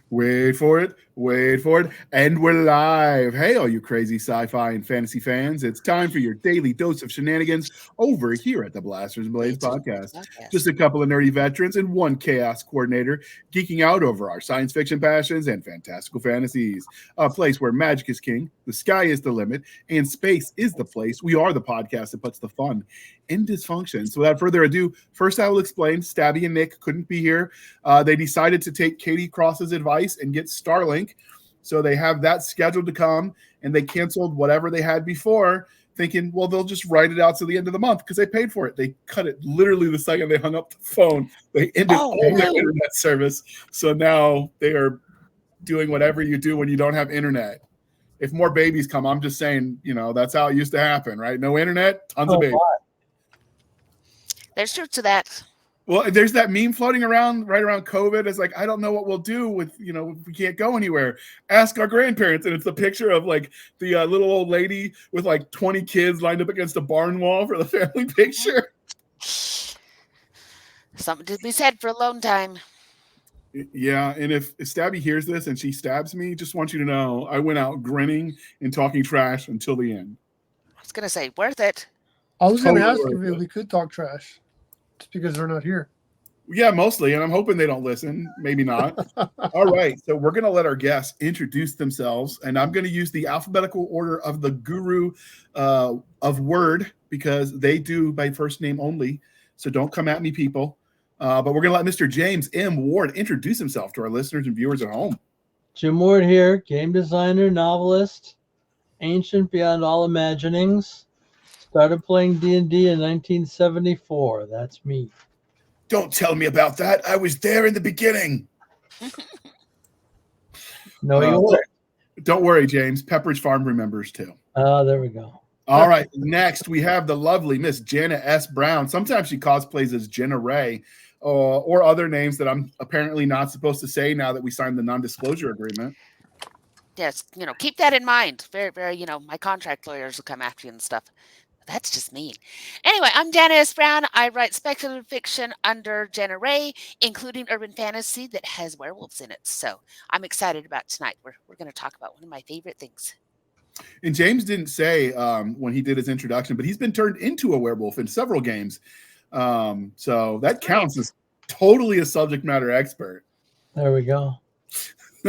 Wait for it, and we're live. Hey, all you crazy sci-fi and fantasy fans, it's time for your daily dose of shenanigans over here at the Blasters and Blades podcast. Just a couple of nerdy veterans and one chaos coordinator geeking out over our science fiction passions and fantastical fantasies. A place where magic is king, the sky is the limit, and space is the place. We are the podcast that puts the fun in dysfunction. So without further ado, first I will explain. Stabby and Nick couldn't be here. They decided to take Katie Cross's advice and get Starlink. So they have that scheduled to come, and they canceled whatever they had before, thinking, well, they'll just write it out to the end of the month because they paid for it. They cut it literally the second they hung up the phone. They ended all their internet service. So now they are doing whatever you do when you don't have internet. If more babies come, I'm just saying, that's how it used to happen, right? No internet, tons of babies. Wow. There's truth to that. Well, there's that meme floating around right around COVID. It's like, I don't know what we'll do with, if we can't go anywhere. Ask our grandparents. And it's the picture of like the little old lady with like 20 kids lined up against a barn wall for the family picture. Something to be said for alone time. Yeah. And if Stabby hears this and she stabs me, just want you to know I went out grinning and talking trash until the end. I was going to say, worth it. I was going to ask Totally. if we could talk trash. Just because they're not here. Yeah, mostly. And I'm hoping they don't listen. Maybe not. All right. So we're going to let our guests introduce themselves. And I'm going to use the alphabetical order of the guru of word because they do by first name only. So don't come at me, people. But we're going to let Mr. James M. Ward introduce himself to our listeners and viewers at home. Jim Ward here, game designer, novelist, ancient beyond all imaginings. Started playing D&D in 1974. That's me. Don't tell me about that. I was there in the beginning. No, you weren't. Don't worry, James. Pepperidge Farm remembers too. There we go. All right. Next, we have the lovely Miss Jenna S. Brown. Sometimes she cosplays as Jenna Ray or other names that I'm apparently not supposed to say now that we signed the non-disclosure agreement. Yes, keep that in mind. Very, very, my contract lawyers will come after you and stuff. That's just me. Anyway, I'm Jenna S. Brown. I write speculative fiction under Jenna Ray, including urban fantasy that has werewolves in it. So I'm excited about tonight. We're going to talk about one of my favorite things. And James didn't say when he did his introduction, but he's been turned into a werewolf in several games. So that counts as totally a subject matter expert. There we go.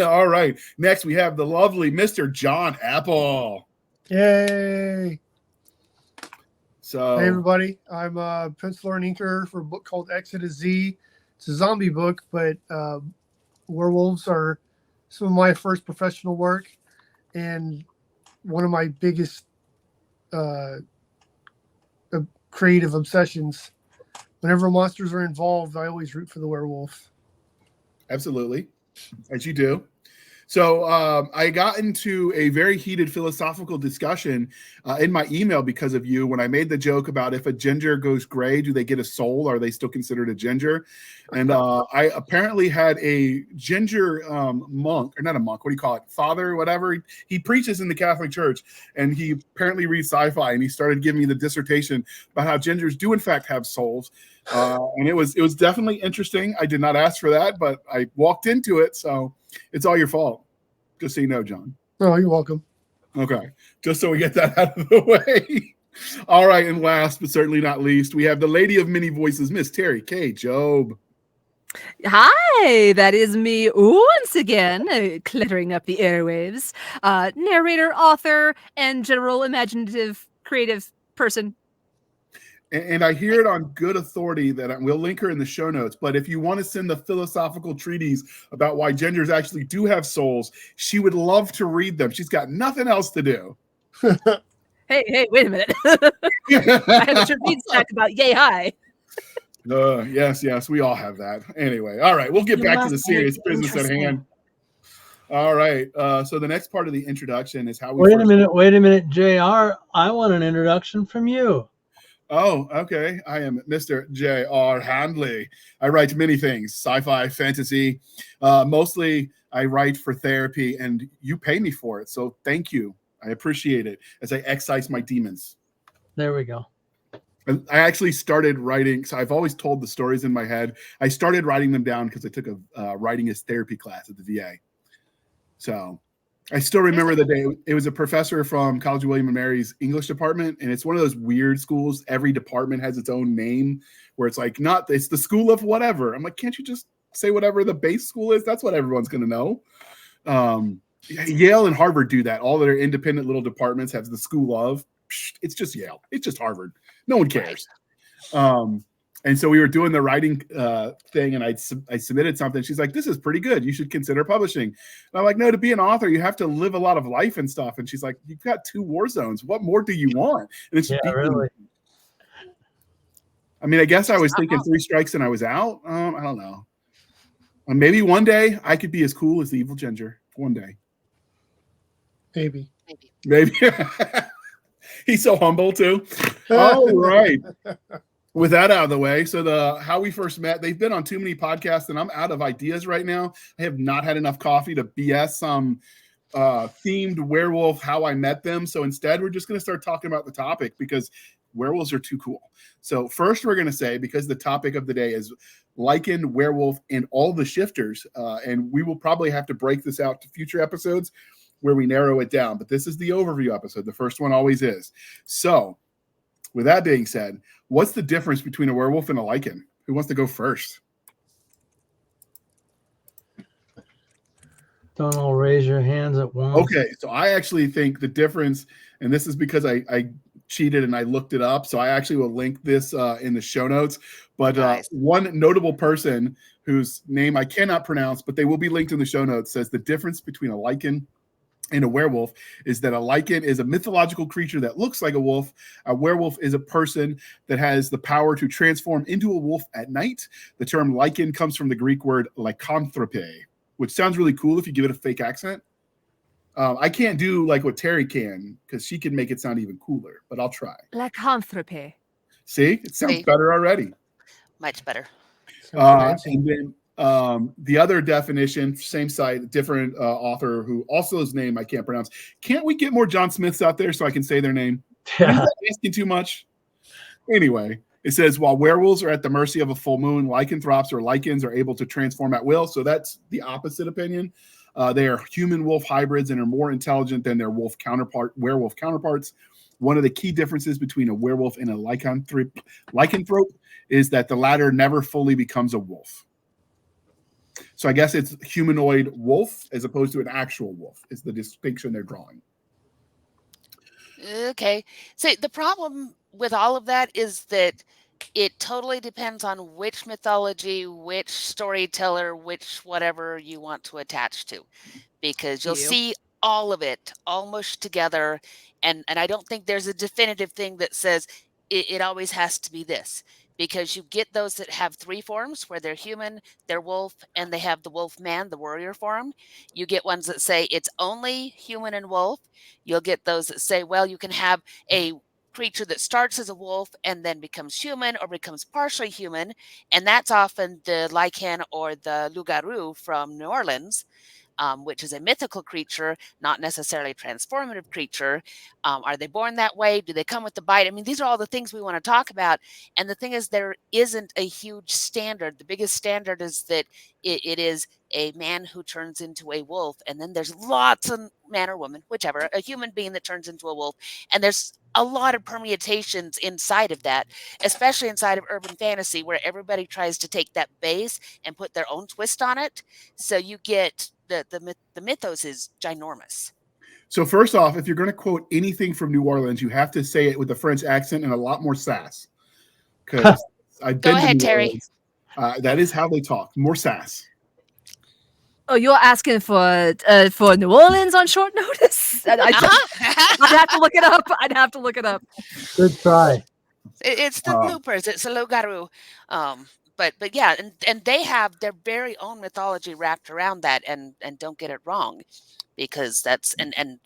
All right. Next, we have the lovely Mr. John Apple. Yay. So, Hey, everybody. I'm a penciler and inker for a book called Exodus Z. It's a zombie book, but werewolves are some of my first professional work and one of my biggest creative obsessions. Whenever monsters are involved, I always root for the werewolf. Absolutely. As you do. So I got into a very heated philosophical discussion in my email because of you when I made the joke about if a ginger goes gray, do they get a soul? Are they still considered a ginger? And I apparently had a ginger monk, or not a monk, what do you call it? Father, whatever. He preaches in the Catholic Church, and he apparently reads sci-fi, and he started giving me the dissertation about how gingers do in fact have souls. And it was definitely interesting. I did not ask for that, but I walked into it, so it's all your fault. Just so you know, John. Oh, you're welcome. Okay. Just so we get that out of the way. All right. And last but certainly not least, we have the lady of many voices, Miss Terry K. Job. Hi, that is me once again, cluttering up the airwaves. Narrator, author, and general imaginative, creative person. And I hear it on good authority that we'll link her in the show notes. But if you want to send the philosophical treatise about why gingers actually do have souls, she would love to read them. She's got nothing else to do. Hey, wait a minute. I have a trivia stack about yay high. Yes, we all have that. Anyway, all right, we'll get back to the serious business at hand. All right, so the next part of the introduction is how we... Wait a minute, JR. I want an introduction from you. Oh, okay. I am Mr. J.R. Handley. I write many things, sci-fi, fantasy. Mostly I write for therapy, and you pay me for it. So thank you. I appreciate it as I excise my demons. There we go. I actually started writing. So I've always told the stories in my head. I started writing them down because I took a writing as therapy class at the VA. So I still remember the day. It was a professor from College of William and Mary's English department, and it's one of those weird schools. Every department has its own name, where it's like it's the school of whatever. I'm like, can't you just say whatever the base school is? That's what everyone's going to know. Yale and Harvard do that. All their independent little departments have the school of. It's just Yale. It's just Harvard. No one cares. And so we were doing the writing thing, and I submitted something. She's like, "This is pretty good. You should consider publishing." And I'm like, "No, to be an author, you have to live a lot of life and stuff." And she's like, "You've got 2 war zones. What more do you want?" And it's really. I mean, I guess I was thinking 3 strikes and I was out. I don't know. Maybe one day I could be as cool as the evil Ginger. One day. Maybe. He's so humble too. All right. With that out of the way, so how we first met, they've been on too many podcasts, and I'm out of ideas right now. I have not had enough coffee to BS some themed werewolf how I met them. So instead, we're just going to start talking about the topic because werewolves are too cool. So first, we're going to say, because the topic of the day is lycan, werewolf, and all the shifters, and we will probably have to break this out to future episodes where we narrow it down. But this is the overview episode. The first one always is. So with that being said, what's the difference between a werewolf and a lycan? Who wants to go first? Don't all raise your hands at once. Okay, so I actually think the difference, and this is because I cheated and I looked it up, so I actually will link this in the show notes. But one notable person whose name I cannot pronounce, but they will be linked in the show notes, says the difference between a lycan and a werewolf is that a lycan is a mythological creature that looks like a wolf. A werewolf is a person that has the power to transform into a wolf at night. The term lycan comes from the Greek word lycanthrope, which sounds really cool if you give it a fake accent. I can't do like what Terry can because she can make it sound even cooler, but I'll try. Lycanthrope. See? It sounds better already. Much better. And then the other definition, same site, different author who also his name I can't pronounce. Can't we get more John Smiths out there so I can say their name? Yeah. Is that asking too much? Anyway, it says while werewolves are at the mercy of a full moon, lycanthropes or lycans are able to transform at will. So that's the opposite opinion. They are human wolf hybrids and are more intelligent than their werewolf counterparts. One of the key differences between a werewolf and a lycanthrope is that the latter never fully becomes a wolf. So I guess it's humanoid wolf as opposed to an actual wolf is the distinction they're drawing. Okay. So the problem with all of that is that it totally depends on which mythology, which storyteller, which whatever you want to attach to, because you'll see all of it all mushed together. And I don't think there's a definitive thing that says it always has to be this, because you get those that have 3 forms where they're human, they're wolf, and they have the wolf man, the warrior form. You get ones that say it's only human and wolf. You'll get those that say, well, you can have a creature that starts as a wolf and then becomes human or becomes partially human. And that's often the lycan or the loup-garou from New Orleans. Which is a mythical creature, not necessarily a transformative creature. Are they born that way? Do they come with the bite? I mean, these are all the things we want to talk about. And the thing is, there isn't a huge standard. The biggest standard is that it is a man who turns into a wolf. And then there's lots of man or woman, whichever, a human being that turns into a wolf. And there's a lot of permutations inside of that, especially inside of urban fantasy, where everybody tries to take that base and put their own twist on it. So you get the mythos is ginormous. So first off, if you're going to quote anything from New Orleans, you have to say it with a French accent and a lot more sass. Because I've been to New Terry. Orleans. That is how they talk. More sass. Oh, you're asking for New Orleans on short notice? I'd have to look it up. Good try. It's the loopers. It's a loup-garou. But yeah, and they have their very own mythology wrapped around that, and don't get it wrong, because that's and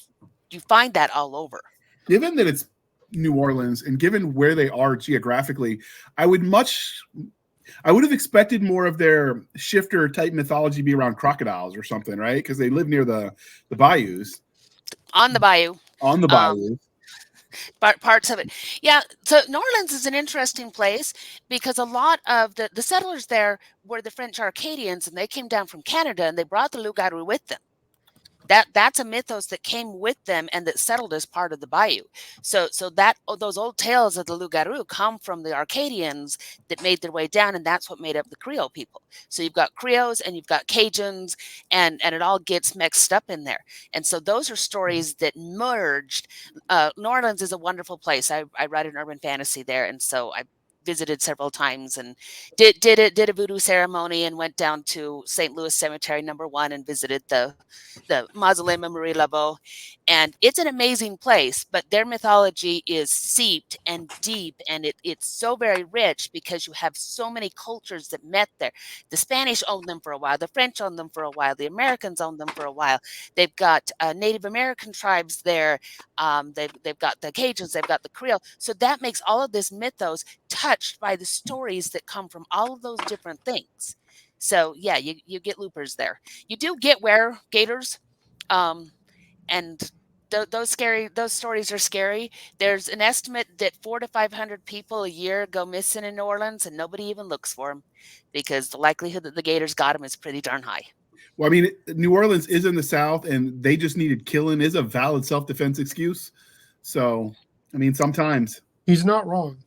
you find that all over. Given that it's New Orleans and given where they are geographically, I would have expected more of their shifter type mythology to be around crocodiles or something, right? Because they live near the bayous. On the bayou. On the bayou. Parts of it. Yeah. So New Orleans is an interesting place because a lot of the settlers there were the French Acadians, and they came down from Canada and they brought the loup-garou with them. That's a mythos that came with them and that settled as part of the bayou. So those old tales of the loup-garou come from the Arcadians that made their way down, and that's what made up the Creole people. So you've got Creoles and you've got Cajuns, and it all gets mixed up in there. And so those are stories that merged. New Orleans is a wonderful place. I write an urban fantasy there, and so I visited several times and did a voodoo ceremony and went down to St. Louis Cemetery #1 and visited the Mausoleum of Marie Laveau. And it's an amazing place, but their mythology is seeped and deep, and it's so very rich because you have so many cultures that met there. The Spanish owned them for a while, the French owned them for a while, the Americans owned them for a while. They've got Native American tribes there. They've got the Cajuns, they've got the Creole. So that makes all of this mythos touched by the stories that come from all of those different things. So yeah, you get loopers there. You do get gators, and those stories are scary. There's an estimate that 400 to 500 people a year go missing in New Orleans, and nobody even looks for them because the likelihood that the gators got them is pretty darn high. Well, I mean, New Orleans is in the South, and they just needed killing is a valid self-defense excuse. So, I mean, sometimes he's not wrong.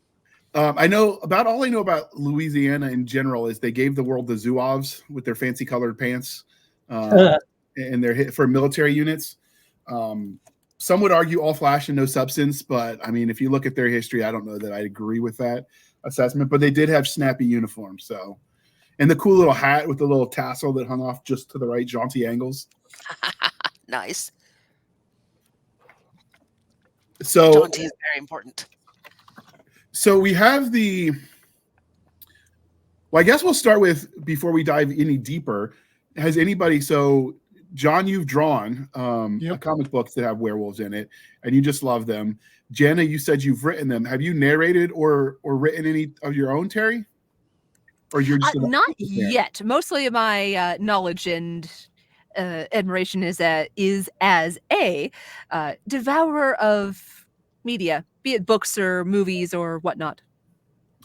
I know about all I know about Louisiana in general is they gave the world the Zouaves with their fancy colored pants, and their for military units. Some would argue all flash and no substance, but I mean, if you look at their history, I don't know that I agree with that assessment. But they did have snappy uniforms, so. And the cool little hat with the little tassel that hung off just to the right, jaunty angles. Nice. So jaunty is very important. So we have well, I guess we'll start with, before we dive any deeper, has anybody, so John, you've drawn comic books that have werewolves in it, and you just love them. Jenna, you said you've written them. Have you narrated or written any of your own, Terry? Or you're just not yet. Mostly my knowledge and admiration is as a devourer of media, be it books or movies or whatnot.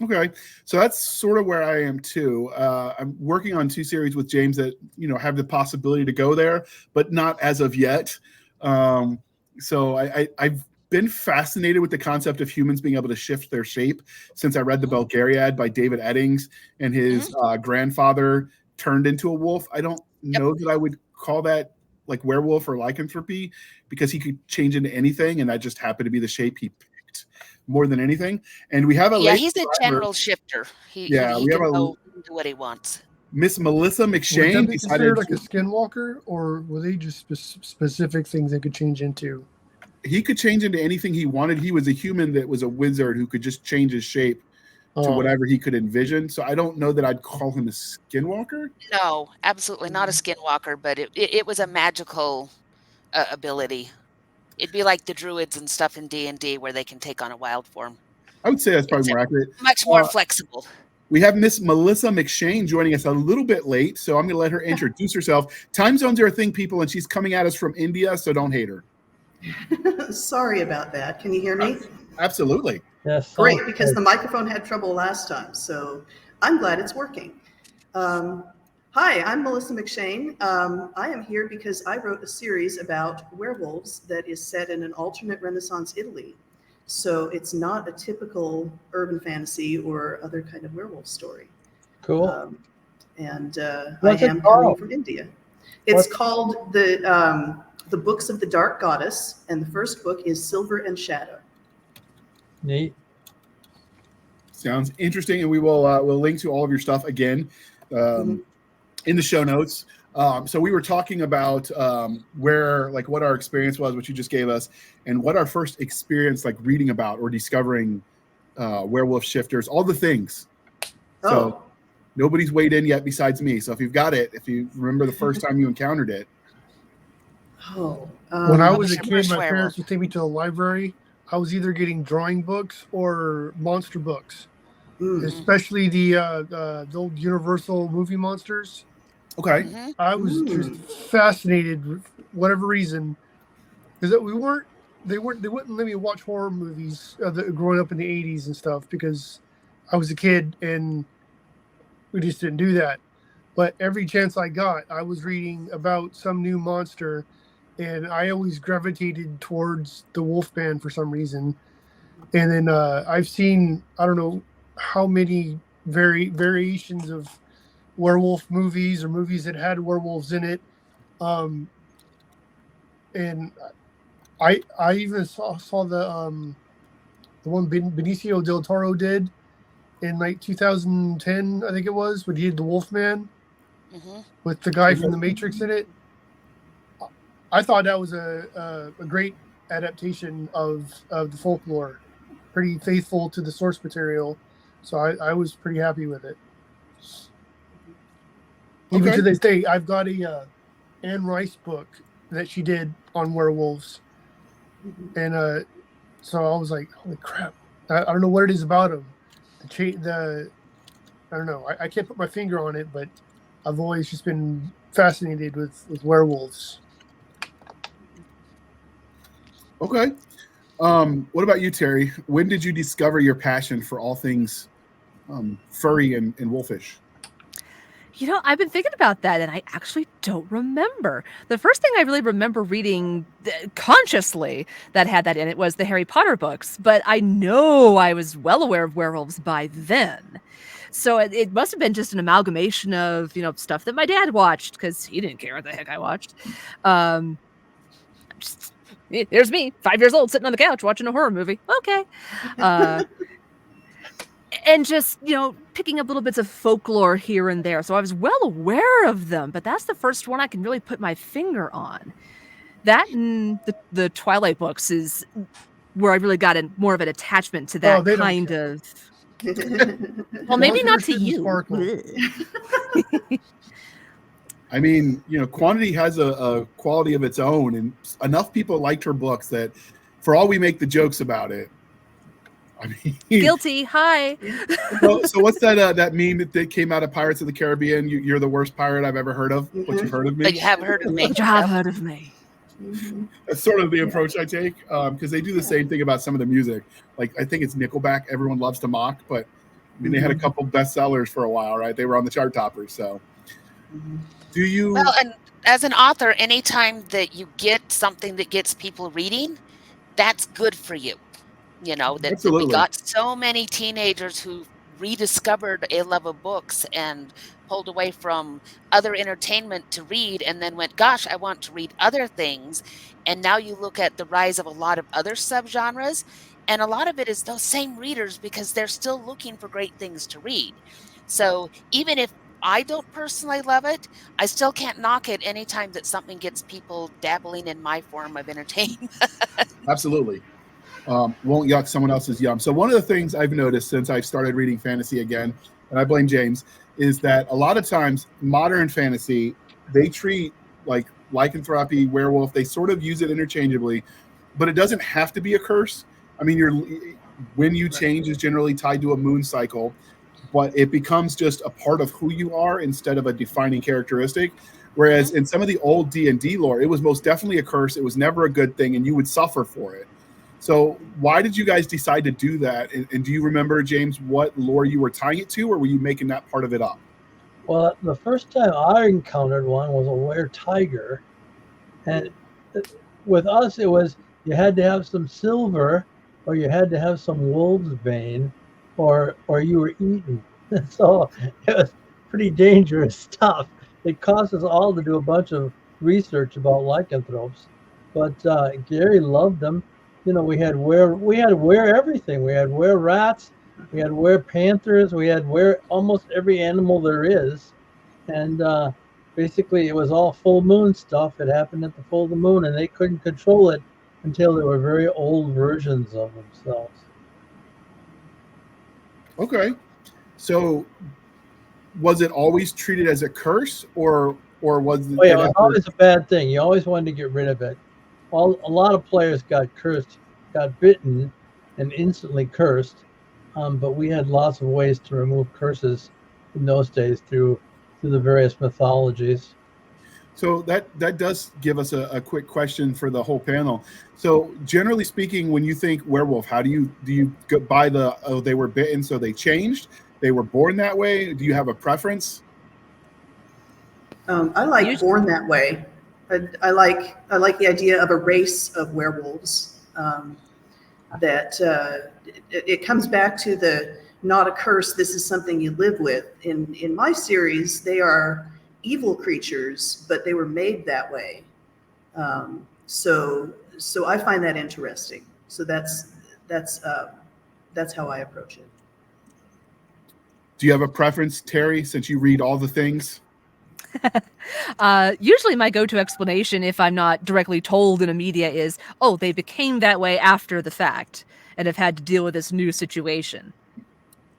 Okay, so that's sort of where I am too. I'm working on 2 series with James that have the possibility to go there, but not as of yet. So I've been fascinated with the concept of humans being able to shift their shape since I read The Belgariad by David Eddings, and his grandfather turned into a wolf. I don't know that I would call that like werewolf or lycanthropy, because he could change into anything, and that just happened to be the shape he picked more than anything. And we have he's a general shifter. He can go do what he wants. Miss Melissa McShane. Would that be considered like a skinwalker, or were they just specific things they could change into? He could change into anything he wanted. He was a human that was a wizard who could just change his shape to whatever he could envision. So I don't know that I'd call him a skinwalker. No, absolutely not a skinwalker, but it was a magical ability. It'd be like the druids and stuff in D&D where they can take on a wild form. I would say that's probably more accurate. Much more flexible. We have Miss Melissa McShane joining us a little bit late, so I'm going to let her introduce herself. Time zones are a thing, people, and she's coming at us from India, so don't hate her. Sorry about that. Can you hear me? Absolutely. Yes. Great, because the microphone had trouble last time, so I'm glad it's working. Hi, I'm Melissa McShane. I am here because I wrote a series about werewolves that is set in an alternate Renaissance Italy. So it's not a typical urban fantasy or other kind of werewolf story. Cool. I am coming from India. It's called The Books of the Dark Goddess, and the first book is Silver and Shadow. Neat. Sounds interesting, and we will we'll link to all of your stuff again in the show notes. So we were talking about what our experience was, what you just gave us, and what our first experience like reading about or discovering werewolf shifters, all the things. So nobody's weighed in yet besides me. So if you've got it, if you remember the first time you encountered it. When I was a kid, my parents would take me to the library. I was either getting drawing books or monster books, especially the old Universal movie monsters. Okay. I was just fascinated for whatever reason, because they wouldn't let me watch horror movies growing up in the 80s and stuff, because I was a kid and we just didn't do that. But every chance I got, I was reading about some new monster, and I always gravitated towards the Wolfman for some reason. And then I've seen, I don't know how many variations of werewolf movies or movies that had werewolves in it. And I even saw the one Benicio del Toro did in like 2010, I think it was, when he did the Wolfman with the guy from The Matrix in it. I thought that was a great adaptation of the folklore, pretty faithful to the source material. So I was pretty happy with it. Even to this day, I've got a Anne Rice book that she did on werewolves, and so I was like, "Holy crap!" I don't know what it is about them. I don't know. I can't put my finger on it, but I've always just been fascinated with werewolves. Okay. What about you, Terry? When did you discover your passion for all things furry and wolfish? You know, I've been thinking about that, and I actually don't remember. The first thing I really remember reading consciously that had that in it was the Harry Potter books, but I know I was well aware of werewolves by then. So it must have been just an amalgamation of, you know, stuff that my dad watched, because he didn't care what the heck I watched. There's me, 5 years old, sitting on the couch watching a horror movie. Okay. And just, you know, picking up little bits of folklore here and there. So I was well aware of them, but that's the first one I can really put my finger on. That and the Twilight books is where I really got more of an attachment to that kind of... Well, maybe not to you. I mean, you know, Quantity has a quality of its own, and enough people liked her books that for all we make the jokes about it, I mean, guilty. Hi. So what's that meme that came out of Pirates of the Caribbean? You're the worst pirate I've ever heard of. But you've heard of me. But you have heard of me. But you have heard of me. That's sort of the approach I take, because they do the same thing about some of the music. Like, I think it's Nickelback. Everyone loves to mock, but I mean, they had a couple bestsellers for a while, right? They were on the chart toppers. So, do you? Well, and as an author, anytime that you get something that gets people reading, that's good for you. You know, that we got so many teenagers who rediscovered a love of books and pulled away from other entertainment to read, and then went, gosh, I want to read other things. And now you look at the rise of a lot of other subgenres, and a lot of it is those same readers because they're still looking for great things to read. So even if I don't personally love it, I still can't knock it anytime that something gets people dabbling in my form of entertainment. Absolutely. Won't yuck someone else's yum. So one of the things I've noticed since I've started reading fantasy again, and I blame James, is that a lot of times modern fantasy, they treat like lycanthropy, werewolf, they sort of use it interchangeably, but it doesn't have to be a curse. I mean, when you change is generally tied to a moon cycle, but it becomes just a part of who you are instead of a defining characteristic. Whereas in some of the old D&D lore, it was most definitely a curse. It was never a good thing, and you would suffer for it. So why did you guys decide to do that? And do you remember, James, what lore you were tying it to, or were you making that part of it up? Well, the first time I encountered one was a were-tiger. And with us, it was you had to have some silver, or you had to have some wolf's bane, or you were eaten. So it was pretty dangerous stuff. It caused us all to do a bunch of research about lycanthropes. But Gary loved them. You know, we had were everything. We had were rats, we had were panthers, we had were almost every animal there is, and basically it was all full moon stuff. It happened at the full of the moon, and they couldn't control it until they were very old versions of themselves. Okay, so was it always treated as a curse, or was it? Oh yeah, it was always a bad thing. You always wanted to get rid of it. A lot of players got cursed, got bitten, and instantly cursed. But we had lots of ways to remove curses in those days through the various mythologies. So that does give us a quick question for the whole panel. So generally speaking, when you think werewolf, how do you go by they were bitten, so they changed? They were born that way? Do you have a preference? I like born that way. I like the idea of a race of werewolves. That it comes back to the not a curse. This is something you live with. In my series, they are evil creatures, but they were made that way. So I find that interesting. So that's how I approach it. Do you have a preference, Terry, since you read all the things? Usually my go-to explanation, if I'm not directly told in a media, is, oh, they became that way after the fact and have had to deal with this new situation.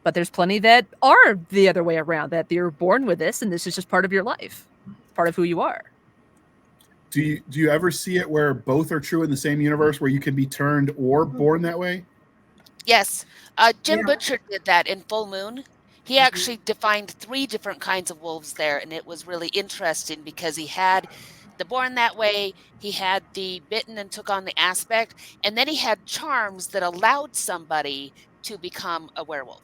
But there's plenty that are the other way around, that you're born with this and this is just part of your life, part of who you are. Do you ever see it where both are true in the same universe, where you can be turned or born that way? Yes. Jim Butcher did that in Full Moon. He actually defined 3 different kinds of wolves there, and it was really interesting because he had the born that way, he had the bitten and took on the aspect, and then he had charms that allowed somebody to become a werewolf.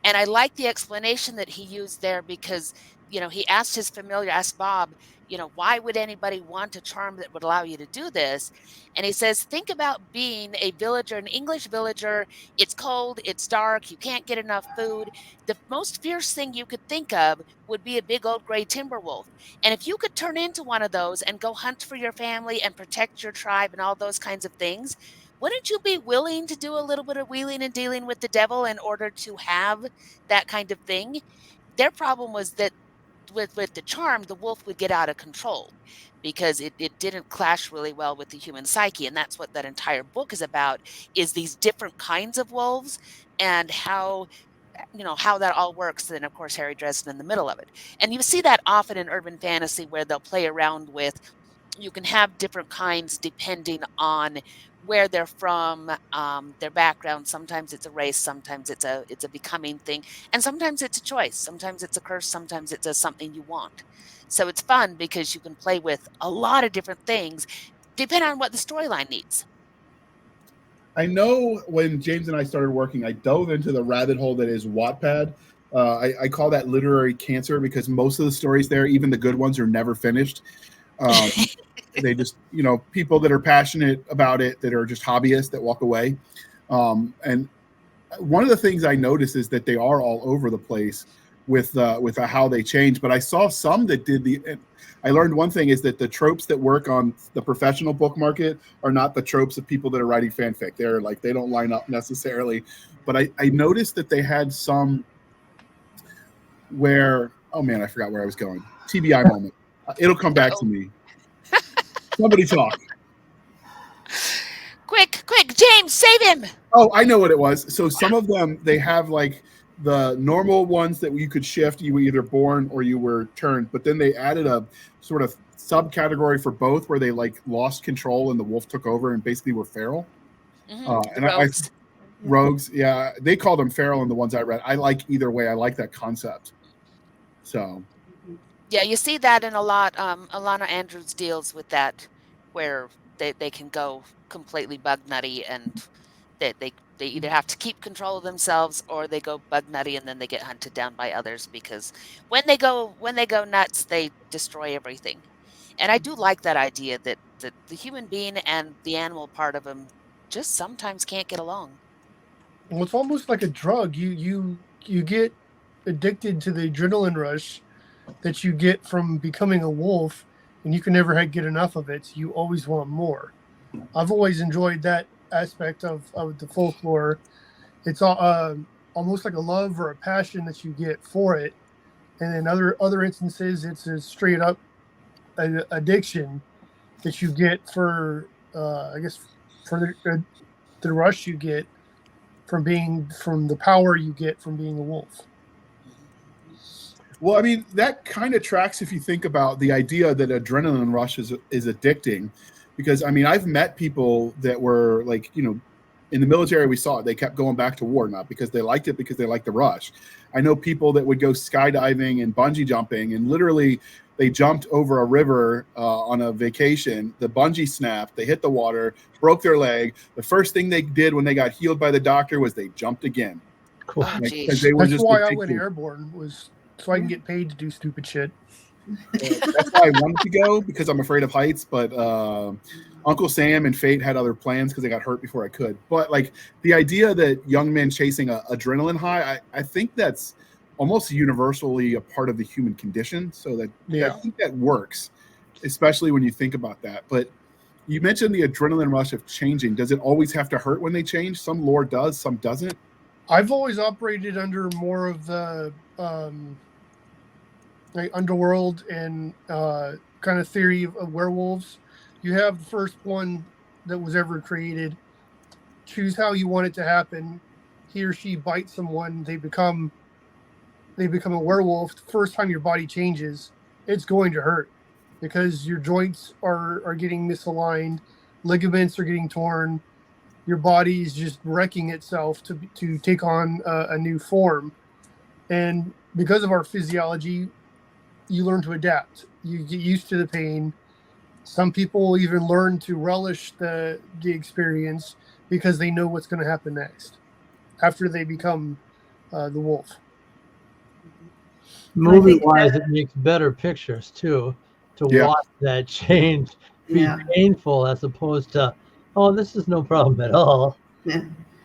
And I like the explanation that he used there because, he asked his familiar, asked Bob, why would anybody want a charm that would allow you to do this? And he says, think about being a villager, an English villager. It's cold, it's dark, you can't get enough food. The most fierce thing you could think of would be a big old gray timber wolf. And if you could turn into one of those and go hunt for your family and protect your tribe and all those kinds of things, wouldn't you be willing to do a little bit of wheeling and dealing with the devil in order to have that kind of thing? Their problem was that with the charm, the wolf would get out of control because it didn't clash really well with the human psyche. And that's what that entire book is about, is these different kinds of wolves and how that all works. And of course, Harry Dresden in the middle of it. And you see that often in urban fantasy where they'll play around with, you can have different kinds depending on where they're from, their background. Sometimes it's a race, sometimes it's a becoming thing, and sometimes it's a choice. Sometimes it's a curse, sometimes it's something you want. So it's fun because you can play with a lot of different things depending on what the storyline needs. I know when James and I started working, I dove into the rabbit hole that is Wattpad. I call that literary cancer because most of the stories there, even the good ones, are never finished. They just, people that are passionate about it, that are just hobbyists that walk away. And one of the things I noticed is that they are all over the place with how they change. But I saw some that did I learned one thing is that the tropes that work on the professional book market are not the tropes of people that are writing fanfic. They're like, they don't line up necessarily. But I noticed that they had some where, oh man, I forgot where I was going. TBI moment. It'll come back to me. Somebody talk. Quick, James, save him. Oh, I know what it was. So some of them, they have like the normal ones that you could shift. You were either born or you were turned. But then they added a sort of subcategory for both where they like lost control and the wolf took over and basically were feral. Mm-hmm. Rogues. Rogues, yeah. They called them feral in the ones I read. I like either way. I like that concept. So... yeah, you see that in a lot. Alana Andrews deals with that, where they can go completely bug nutty, and they either have to keep control of themselves or they go bug nutty and then they get hunted down by others, because when they go nuts, they destroy everything. And I do like that idea that the human being and the animal part of them just sometimes can't get along. Well, it's almost like a drug. You get addicted to the adrenaline rush that you get from becoming a wolf, and you can never get enough of it. You always want more. I've always enjoyed that aspect of the folklore. It's almost like a love or a passion that you get for it. And in other instances, it's a straight up addiction that you get for, I guess, for the rush you get from the power you get from being a wolf. Well, I mean, that kind of tracks if you think about the idea that adrenaline rush is addicting. Because, I mean, I've met people that were like, in the military, we saw it. They kept going back to war, not because they liked it, because they liked the rush. I know people that would go skydiving and bungee jumping, and literally they jumped over a river on a vacation. The bungee snapped. They hit the water, broke their leg. The first thing they did when they got healed by the doctor was they jumped again. Cool. Oh, Like, geez. they were That's just why addicted. I went airborne, was so I can get paid to do stupid shit. That's why I wanted to go, because I'm afraid of heights. But Uncle Sam and Fate had other plans because they got hurt before I could. But like the idea that young men chasing a adrenaline high, I think that's almost universally a part of the human condition. So that I think that works, especially when you think about that. But you mentioned the adrenaline rush of changing. Does it always have to hurt when they change? Some lore does, some doesn't. I've always operated under more of the like underworld and kind of theory of werewolves. You have the first one that was ever created. Choose how you want it to happen. He or she bites someone, they become a werewolf. The first time your body changes, it's going to hurt because your joints are getting misaligned, ligaments are getting torn, your body is just wrecking itself to take on a new form. And because of our physiology, you learn to adapt. You get used to the pain. Some people even learn to relish the experience because they know what's going to happen next after they become the wolf. Movie-wise, it makes better pictures too. To watch that change be painful as opposed to, oh, this is no problem at all. Yeah.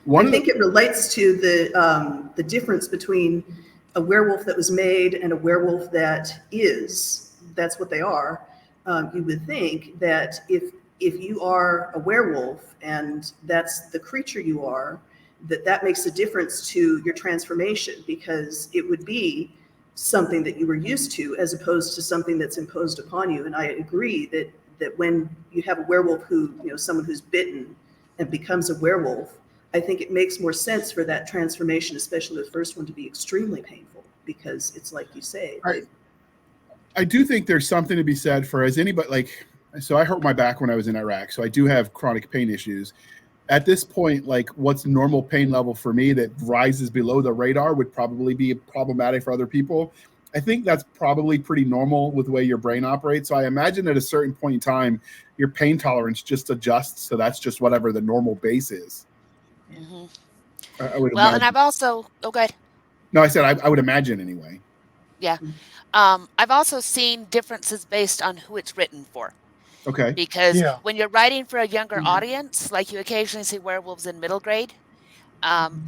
I think it relates to the difference between a werewolf that was made and a werewolf that is. That's what they are. You would think that if you are a werewolf and that's the creature you are, that makes a difference to your transformation, because it would be something that you were used to as opposed to something that's imposed upon you. And I agree that when you have a werewolf who, someone who's bitten and becomes a werewolf, I think it makes more sense for that transformation, especially the first one, to be extremely painful, because it's like you say. I do think there's something to be said for, as anybody, so I hurt my back when I was in Iraq, so I do have chronic pain issues. At this point, what's normal pain level for me that rises below the radar would probably be problematic for other people. I think that's probably pretty normal with the way your brain operates. So I imagine at a certain point in time, your pain tolerance just adjusts. So that's just whatever the normal base is. Mm-hmm. I would imagine. And I've also, go ahead. No, I said I would imagine anyway. Yeah. I've also seen differences based on who it's written for. Okay. Because when you're writing for a younger audience, like you occasionally see werewolves in middle grade,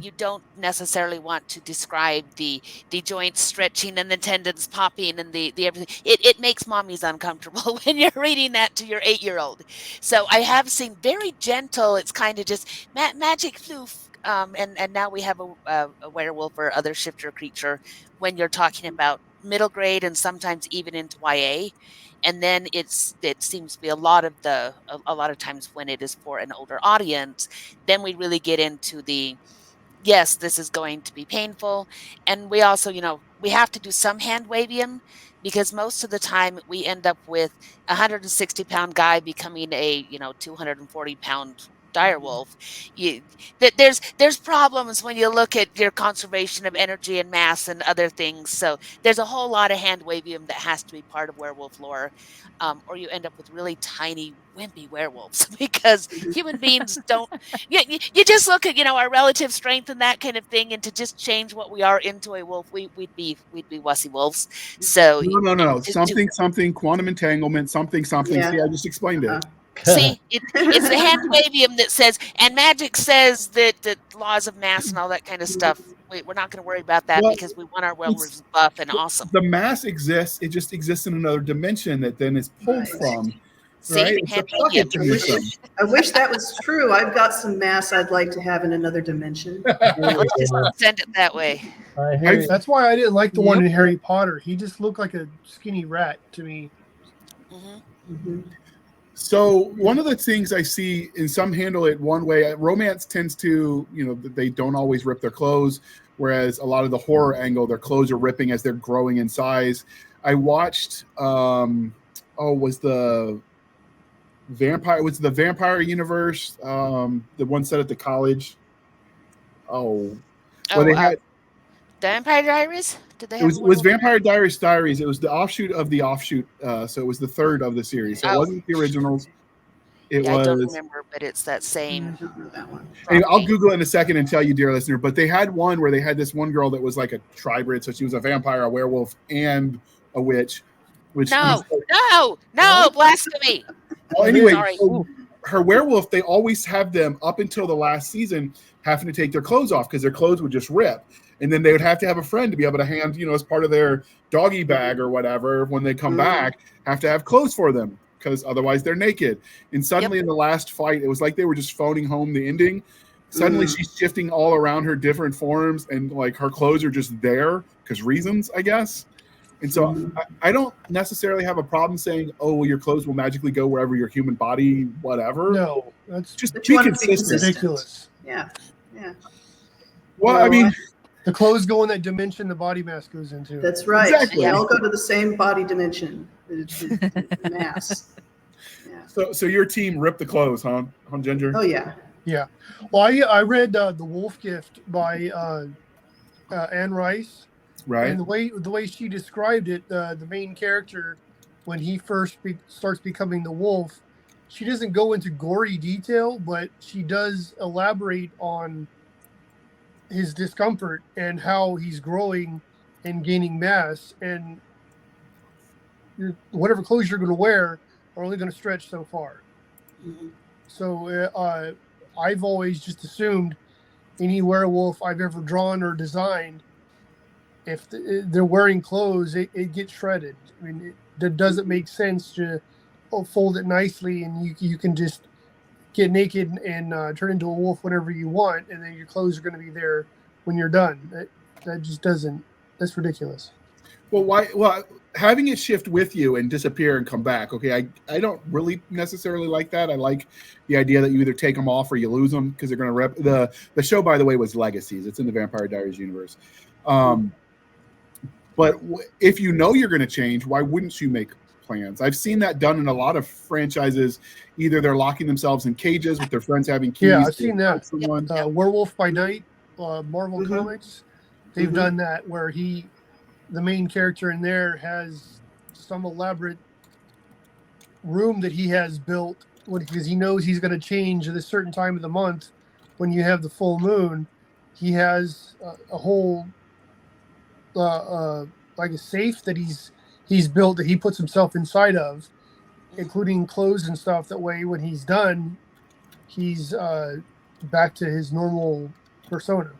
you don't necessarily want to describe the joints stretching and the tendons popping and the everything. It makes mommies uncomfortable when you're reading that to your 8-year-old. So I have seen very gentle. It's kind of just magic floof. And now we have a werewolf or other shifter creature when you're talking about middle grade and sometimes even into YA. And then it seems to be a lot of times when it is for an older audience, then we really get into yes, this is going to be painful. And we also, we have to do some hand wavium, because most of the time we end up with a 160-pound guy becoming a 240-pound direwolf. There's problems when you look at your conservation of energy and mass and other things. So there's a whole lot of hand wavium that has to be part of werewolf lore, or you end up with really tiny wimpy werewolves, because human beings don't. You just look at our relative strength and that kind of thing, and to just change what we are into a wolf, we'd be wussy wolves. So no, something quantum entanglement, something. Yeah. See, I just explained it. See, it's the hand wavium that says, and magic says that the laws of mass and all that kind of stuff. We're not going to worry about that, because we want our werewolves buff and awesome. The mass exists. It just exists in another dimension that then is pulled from. See, right? I wish that was true. I've got some mass I'd like to have in another dimension. Let's just send it that way. That's why I didn't like the one in Harry Potter. He just looked like a skinny rat to me. Mm-hmm. Mm-hmm. So one of the things I see, in some handle it one way, romance tends to, they don't always rip their clothes, whereas a lot of the horror angle, their clothes are ripping as they're growing in size. I watched, was the Vampire Universe, the one set at the college. They had Vampire Diaries? Did they? It was Vampire Diaries. It was the offshoot of the offshoot. So it was the third of the series. So it wasn't the originals. I don't remember, but it's that same. I don't know that one. Anyway, I'll Google it in a second and tell you, dear listener. But they had one where they had this one girl that was like a tribrid. So she was a vampire, a werewolf, and a witch. Which No, blasphemy. Well, anyway, Sorry. so her werewolf, they always have them up until the last season having to take their clothes off because their clothes would just rip. And then they would have to have a friend to be able to hand, as part of their doggy bag or whatever, when they come back, have to have clothes for them because otherwise they're naked. And suddenly in the last fight, it was like they were just phoning home the ending. Suddenly she's shifting all around her different forms and like her clothes are just there because reasons, I guess. And so I don't necessarily have a problem saying, oh, well, your clothes will magically go wherever your human body, whatever. No, that's just But be you want it to be consistent. ridiculous. Yeah. Well, I mean, the clothes go in that dimension the body mass goes into. That's right. Exactly. They all go to the same body dimension, the mass. Yeah. So your team ripped the clothes, huh, Ginger? Oh yeah. Yeah. Well, I read The Wolf Gift by Anne Rice. Right. And the way she described it, the main character, when he first starts becoming the wolf, she doesn't go into gory detail, but she does elaborate on his discomfort and how he's growing and gaining mass, and whatever clothes you're going to wear are only going to stretch so far. So I've always just assumed any werewolf I've ever drawn or designed, if they're wearing clothes, it gets shredded. I mean, it doesn't make sense to fold it nicely and you can just get naked and turn into a wolf whenever you want, and then your clothes are going to be there when you're done. That just doesn't. That's ridiculous. Well, why? Well, having it shift with you and disappear and come back. Okay, I don't really necessarily like that. I like the idea that you either take them off or you lose them because they're going to rep. The show, by the way, was Legacies. It's in the Vampire Diaries universe. But if you know you're going to change, why wouldn't you make plans? I've seen that done in a lot of franchises. Either they're locking themselves in cages with their friends having keys. Yeah, I've seen that. Someone. Werewolf by Night, Marvel Comics. They've done that where the main character in there has some elaborate room that he has built because he knows he's going to change at a certain time of the month when you have the full moon. He has a whole like a safe that he's built that he puts himself inside of, including clothes and stuff. That way, when he's done, he's back to his normal persona.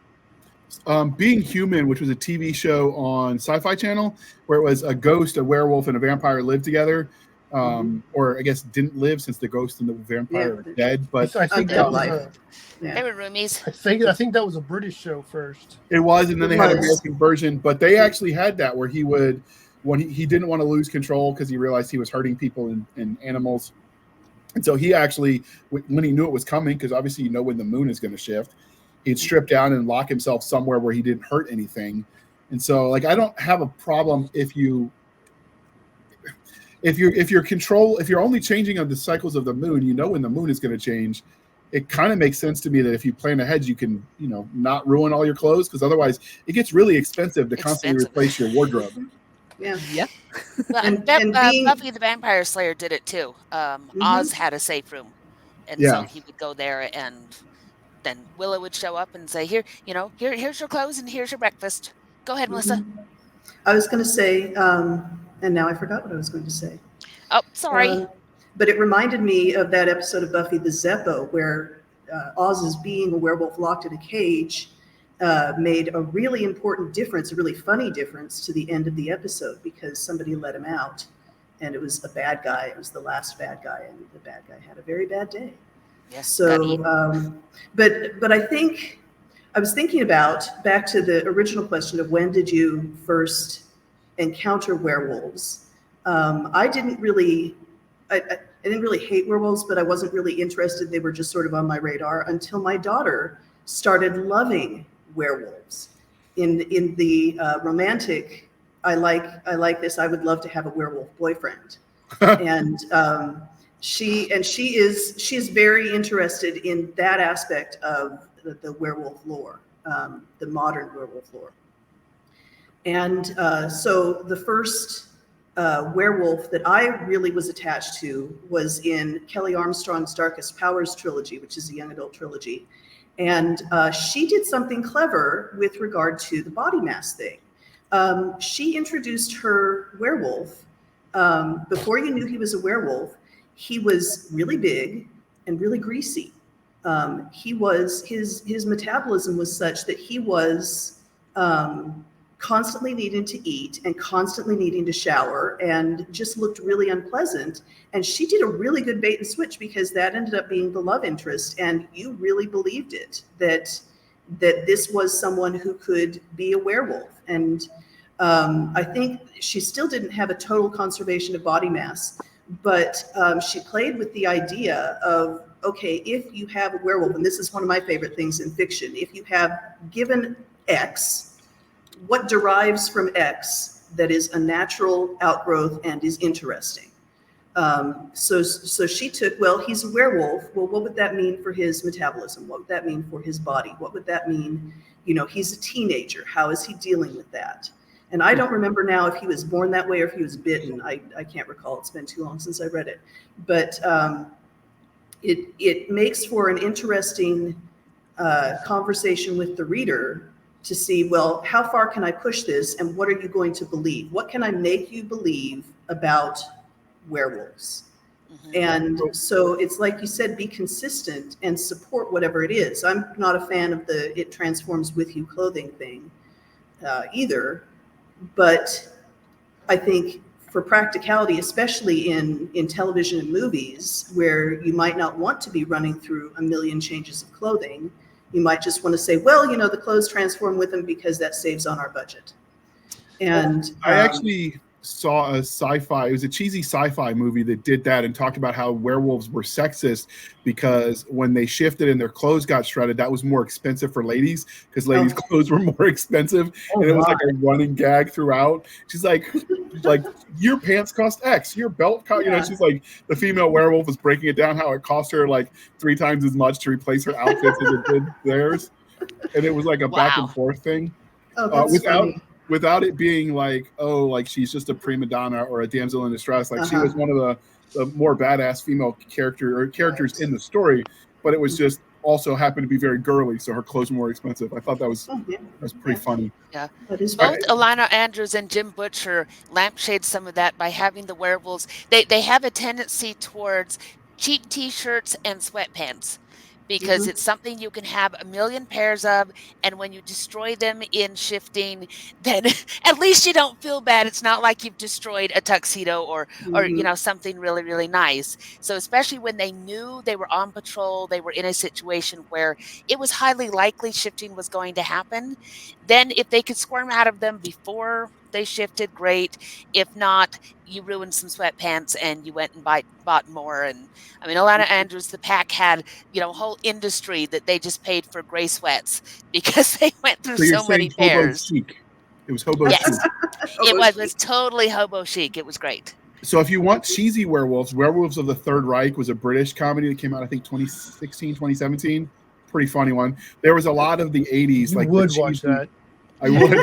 Being Human, which was a TV show on Sci-Fi Channel, where it was a ghost, a werewolf, and a vampire lived together, or I guess didn't live since the ghost and the vampire are dead. But I think that was they were roomies. I think that was a British show first. It was, and then they had an American version. But they actually had that where he would, when he didn't want to lose control because he realized he was hurting people and animals, and so he actually, when he knew it was coming, because obviously you know when the moon is going to shift, he'd strip down and lock himself somewhere where he didn't hurt anything. And so, like, I don't have a problem if you're only changing on the cycles of the moon, you know when the moon is going to change. It kind of makes sense to me that if you plan ahead, you can, not ruin all your clothes, because otherwise it gets really expensive to constantly replace your wardrobe. Yeah. Yep. And Buffy the Vampire Slayer did it too. Oz had a safe room, and so he would go there, and then Willow would show up and say, here's your clothes and here's your breakfast. Go ahead, Melissa. I was going to say, and now I forgot what I was going to say. Oh, sorry. But it reminded me of that episode of Buffy the Zeppo where Oz's being a werewolf locked in a cage made a really important difference, a really funny difference to the end of the episode, because somebody let him out and it was a bad guy. It was the last bad guy, and the bad guy had a very bad day. Yes. So, but I think I was thinking about back to the original question of when did you first encounter werewolves? I didn't really hate werewolves, but I wasn't really interested. They were just sort of on my radar until my daughter started loving werewolves. In the romantic, I like this. I would love to have a werewolf boyfriend, and she is very interested in that aspect of the werewolf lore, the modern werewolf lore. And so the first werewolf that I really was attached to was in Kelly Armstrong's Darkest Powers trilogy, which is a young adult trilogy. And she did something clever with regard to the body mass thing. She introduced her werewolf before you knew he was a werewolf, he was really big and really greasy. His metabolism was such that he was constantly needing to eat and constantly needing to shower and just looked really unpleasant. And she did a really good bait and switch, because that ended up being the love interest, and you really believed it, that this was someone who could be a werewolf. And I think she still didn't have a total conservation of body mass, but she played with the idea of, okay, if you have a werewolf, and this is one of my favorite things in fiction, if you have given X, what derives from X that is a natural outgrowth and is interesting? So she took, well, he's a werewolf. Well, what would that mean for his metabolism? What would that mean for his body? What would that mean? He's a teenager. How is he dealing with that? And I don't remember now if he was born that way or if he was bitten. I can't recall. It's been too long since I read it. But it makes for an interesting conversation with the reader to see, well, how far can I push this, and what are you going to believe? What can I make you believe about werewolves? Mm-hmm. And so it's like you said, be consistent and support whatever it is. I'm not a fan of the "it transforms with you" clothing thing either, but I think for practicality, especially in television and movies, where you might not want to be running through a million changes of clothing, you might just want to say, well, the clothes transform with them because that saves on our budget. And I actually saw a it was a cheesy sci-fi movie that did that and talked about how werewolves were sexist because when they shifted and their clothes got shredded, that was more expensive for ladies because ladies' clothes were more expensive. And it was like a running gag throughout. She's like, your pants cost X, your belt cost, she's like, the female werewolf was breaking it down how it cost her like 3 times as much to replace her outfits as it did theirs. And it was like a back and forth thing. Without it being like, oh, like she's just a prima donna or a damsel in distress. Like she was one of the more badass female characters in the story, but it was just also happened to be very girly, so her clothes were more expensive. I thought that was pretty funny. Yeah, both Alana Andrews and Jim Butcher lampshade some of that by having the werewolves. They have a tendency towards cheap T-shirts and sweatpants, because it's something you can have a million pairs of, and when you destroy them in shifting, then at least you don't feel bad. It's not like you've destroyed a tuxedo or something really, really nice. So especially when they knew they were on patrol, they were in a situation where it was highly likely shifting was going to happen, then if they could squirm out of them before they shifted, great. If not, you ruined some sweatpants and you went and bought more. And I mean, Alana Andrews, the pack had, a whole industry that they just paid for gray sweats because they went through so many pairs. Chic. It was hobo chic. It was totally hobo chic. It was great. So if you want cheesy werewolves, Werewolves of the Third Reich was a British comedy that came out, I think, 2016, 2017. Pretty funny one. There was a lot of the 80s. You would watch that. I would.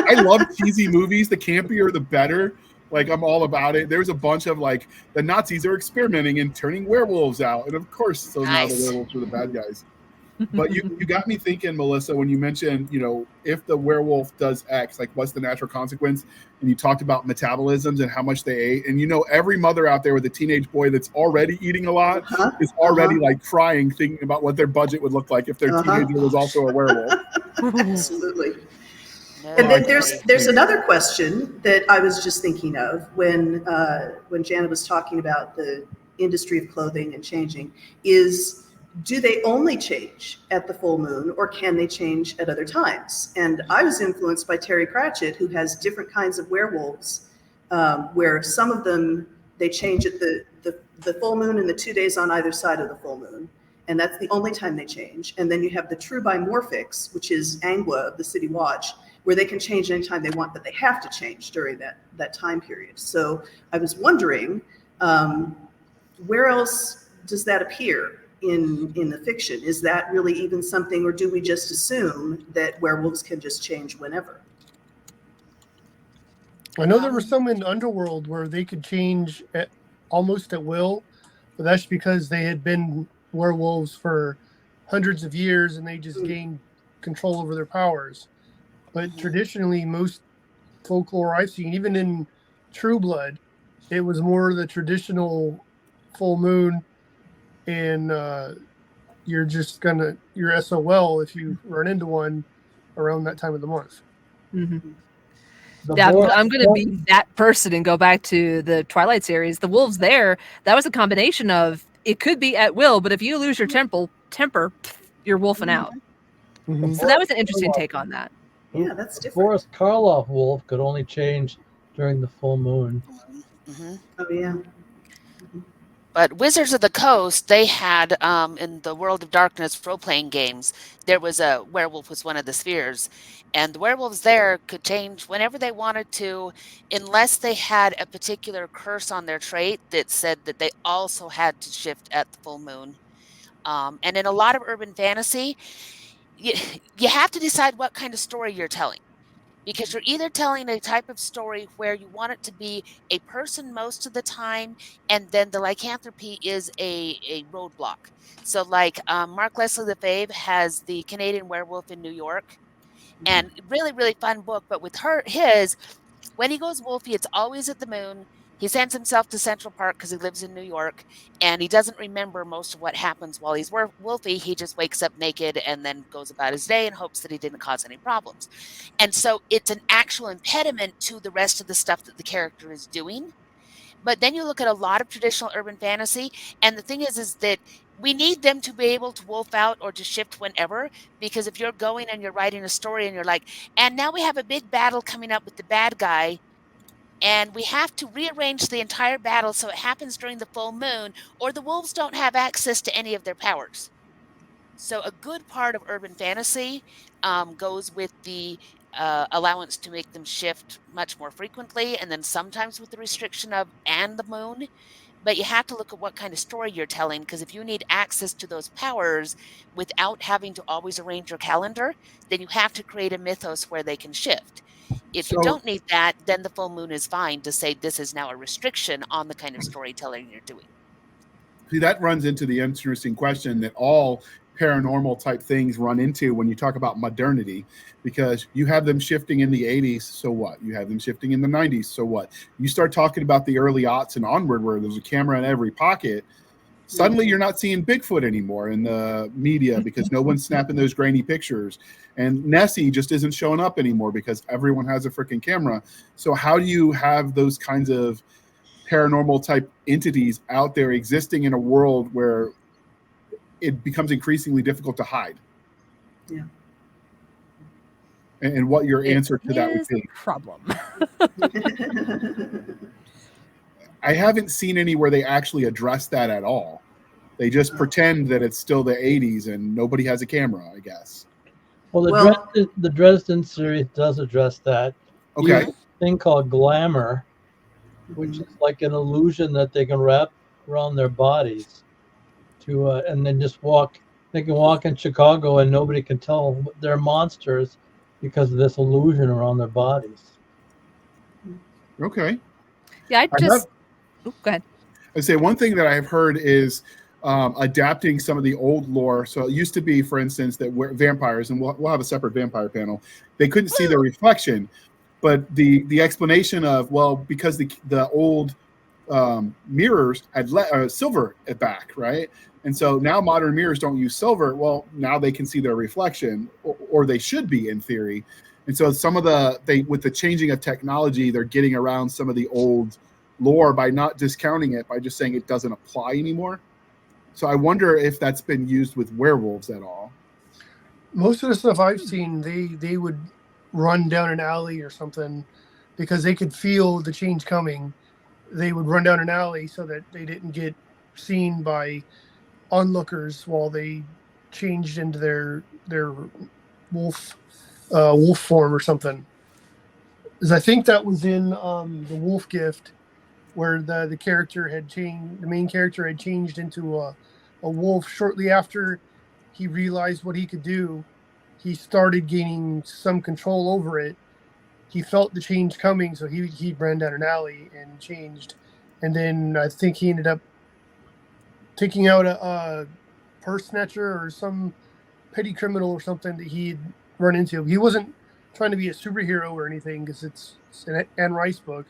I love cheesy movies. The campier, the better. Like, I'm all about it. There's a bunch of, like, the Nazis are experimenting and turning werewolves out. And, of course, so now the werewolves are the bad guys. But you got me thinking, Melissa, when you mentioned, if the werewolf does X, like, what's the natural consequence? And you talked about metabolisms and how much they ate. And, every mother out there with a teenage boy that's already eating a lot is already, like, crying, thinking about what their budget would look like if their teenager was also a werewolf. Absolutely. And then there's another question that I was just thinking of when Janet was talking about the industry of clothing and changing is, do they only change at the full moon or can they change at other times? And I was influenced by Terry Pratchett, who has different kinds of werewolves, where some of them, they change at the full moon and the 2 days on either side of the full moon. And that's the only time they change. And then you have the true bimorphics, which is Angua of the City Watch, where they can change anytime they want, but they have to change during that time period. So I was wondering, where else does that appear in the fiction? Is that really even something, or do we just assume that werewolves can just change whenever? I know there were some in Underworld where they could change almost at will, but that's because they had been werewolves for hundreds of years and they just gained control over their powers. But traditionally, most folklore I've seen, even in True Blood, it was more the traditional full moon, and you're SOL if you run into one around that time of the month. Mm-hmm. Yeah, I'm going to be that person and go back to the Twilight series. The wolves there, that was a combination of, it could be at will, but if you lose your temper, you're wolfing out. Mm-hmm. So that was an interesting take on that. Yeah, that's different. Boris Karloff wolf could only change during the full moon. Mm-hmm. Oh, yeah. But Wizards of the Coast, they had, in the World of Darkness role-playing games, there was a werewolf was one of the spheres. And the werewolves there could change whenever they wanted to, unless they had a particular curse on their trait that said that they also had to shift at the full moon. And in a lot of urban fantasy, you have to decide what kind of story you're telling. Because you're either telling a type of story where you want it to be a person most of the time, and then the lycanthropy is a roadblock. So, like Mark Leslie Lefebvre has the Canadian Werewolf in New York, and really, really fun book. But with his, when he goes wolfy, it's always at the moon. He sends himself to Central Park because he lives in New York, and he doesn't remember most of what happens while he's wolfy. He just wakes up naked and then goes about his day and hopes that he didn't cause any problems. And so it's an actual impediment to the rest of the stuff that the character is doing. But then you look at a lot of traditional urban fantasy, and the thing is that we need them to be able to wolf out or to shift whenever, because if you're going and you're writing a story and you're like, and now we have a big battle coming up with the bad guy, and we have to rearrange the entire battle so it happens during the full moon, or the wolves don't have access to any of their powers. So a good part of urban fantasy goes with the allowance to make them shift much more frequently, and then sometimes with the restriction of and the moon. But you have to look at what kind of story you're telling, because if you need access to those powers without having to always arrange your calendar, then you have to create a mythos where they can shift. If you don't need that, then the full moon is fine to say this is now a restriction on the kind of storytelling you're doing. See, that runs into the interesting question that all paranormal type things run into when you talk about modernity, because you have them shifting in the 80s, so what? You have them shifting in the 90s, so what? You start talking about the early aughts and onward where there's a camera in every pocket, suddenly you're not seeing Bigfoot anymore in the media because no one's snapping those grainy pictures, and Nessie just isn't showing up anymore because everyone has a freaking camera. So how do you have those kinds of paranormal type entities out there existing in a world where it becomes increasingly difficult to hide? Yeah. And what your answer to that would be? Problem. I haven't seen any where they actually address that at all. They just pretend that it's still the 80s and nobody has a camera, I guess. Well, the Dresden series does address that. Okay. Use a thing called glamour, which is like an illusion that they can wrap around their bodies to, and then just walk. They can walk in Chicago and nobody can tell they're monsters because of this illusion around their bodies. Okay. Yeah, go ahead. I say one thing that I've heard is adapting some of the old lore. So it used to be, for instance, that vampires, and we'll have a separate vampire panel, they couldn't see their reflection. But the explanation of, well, because the old mirrors had silver at back, right? And so now modern mirrors don't use silver. Well, now they can see their reflection, or they should be in theory. And so some of with the changing of technology, they're getting around some of the old lore by not discounting it, by just saying it doesn't apply anymore. So I wonder if that's been used with werewolves at all. Most of the stuff I've seen, they would run down an alley or something because they could feel the change coming. They would run down an alley so that they didn't get seen by onlookers while they changed into their wolf form or something. Because I think that was in the Wolf Gift, where the character had changed. The main character had changed into a wolf shortly after he realized what he could do. He started gaining some control over it. He felt the change coming, so he ran down an alley and changed. And then I think he ended up taking out a purse snatcher or some petty criminal or something that he'd run into. He wasn't trying to be a superhero or anything because it's an Anne Rice book,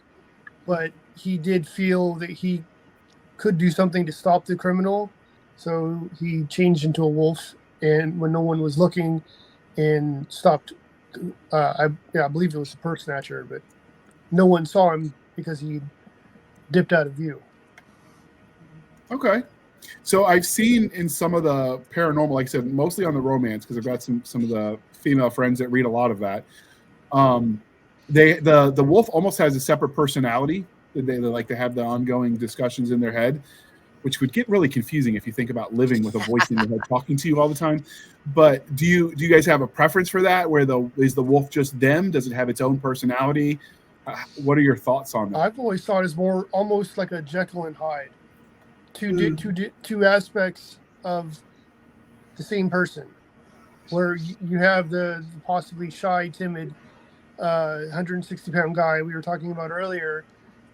but he did feel that he could do something to stop the criminal, so he changed into a wolf, and when no one was looking, and stopped. I believe it was the purse snatcher, but no one saw him because he dipped out of view. Okay. So I've seen in some of the paranormal, like I said, mostly on the romance, because I've got some of the female friends that read a lot of that. The wolf almost has a separate personality. They like to have the ongoing discussions in their head, which would get really confusing if you think about living with a voice in your head talking to you all the time. But do you guys have a preference for that? Where is the wolf just them? Does it have its own personality? What are your thoughts on that? I've always thought it's more almost like a Jekyll and Hyde. Two aspects of the same person, where you have the possibly shy, timid, 160-pound guy we were talking about earlier,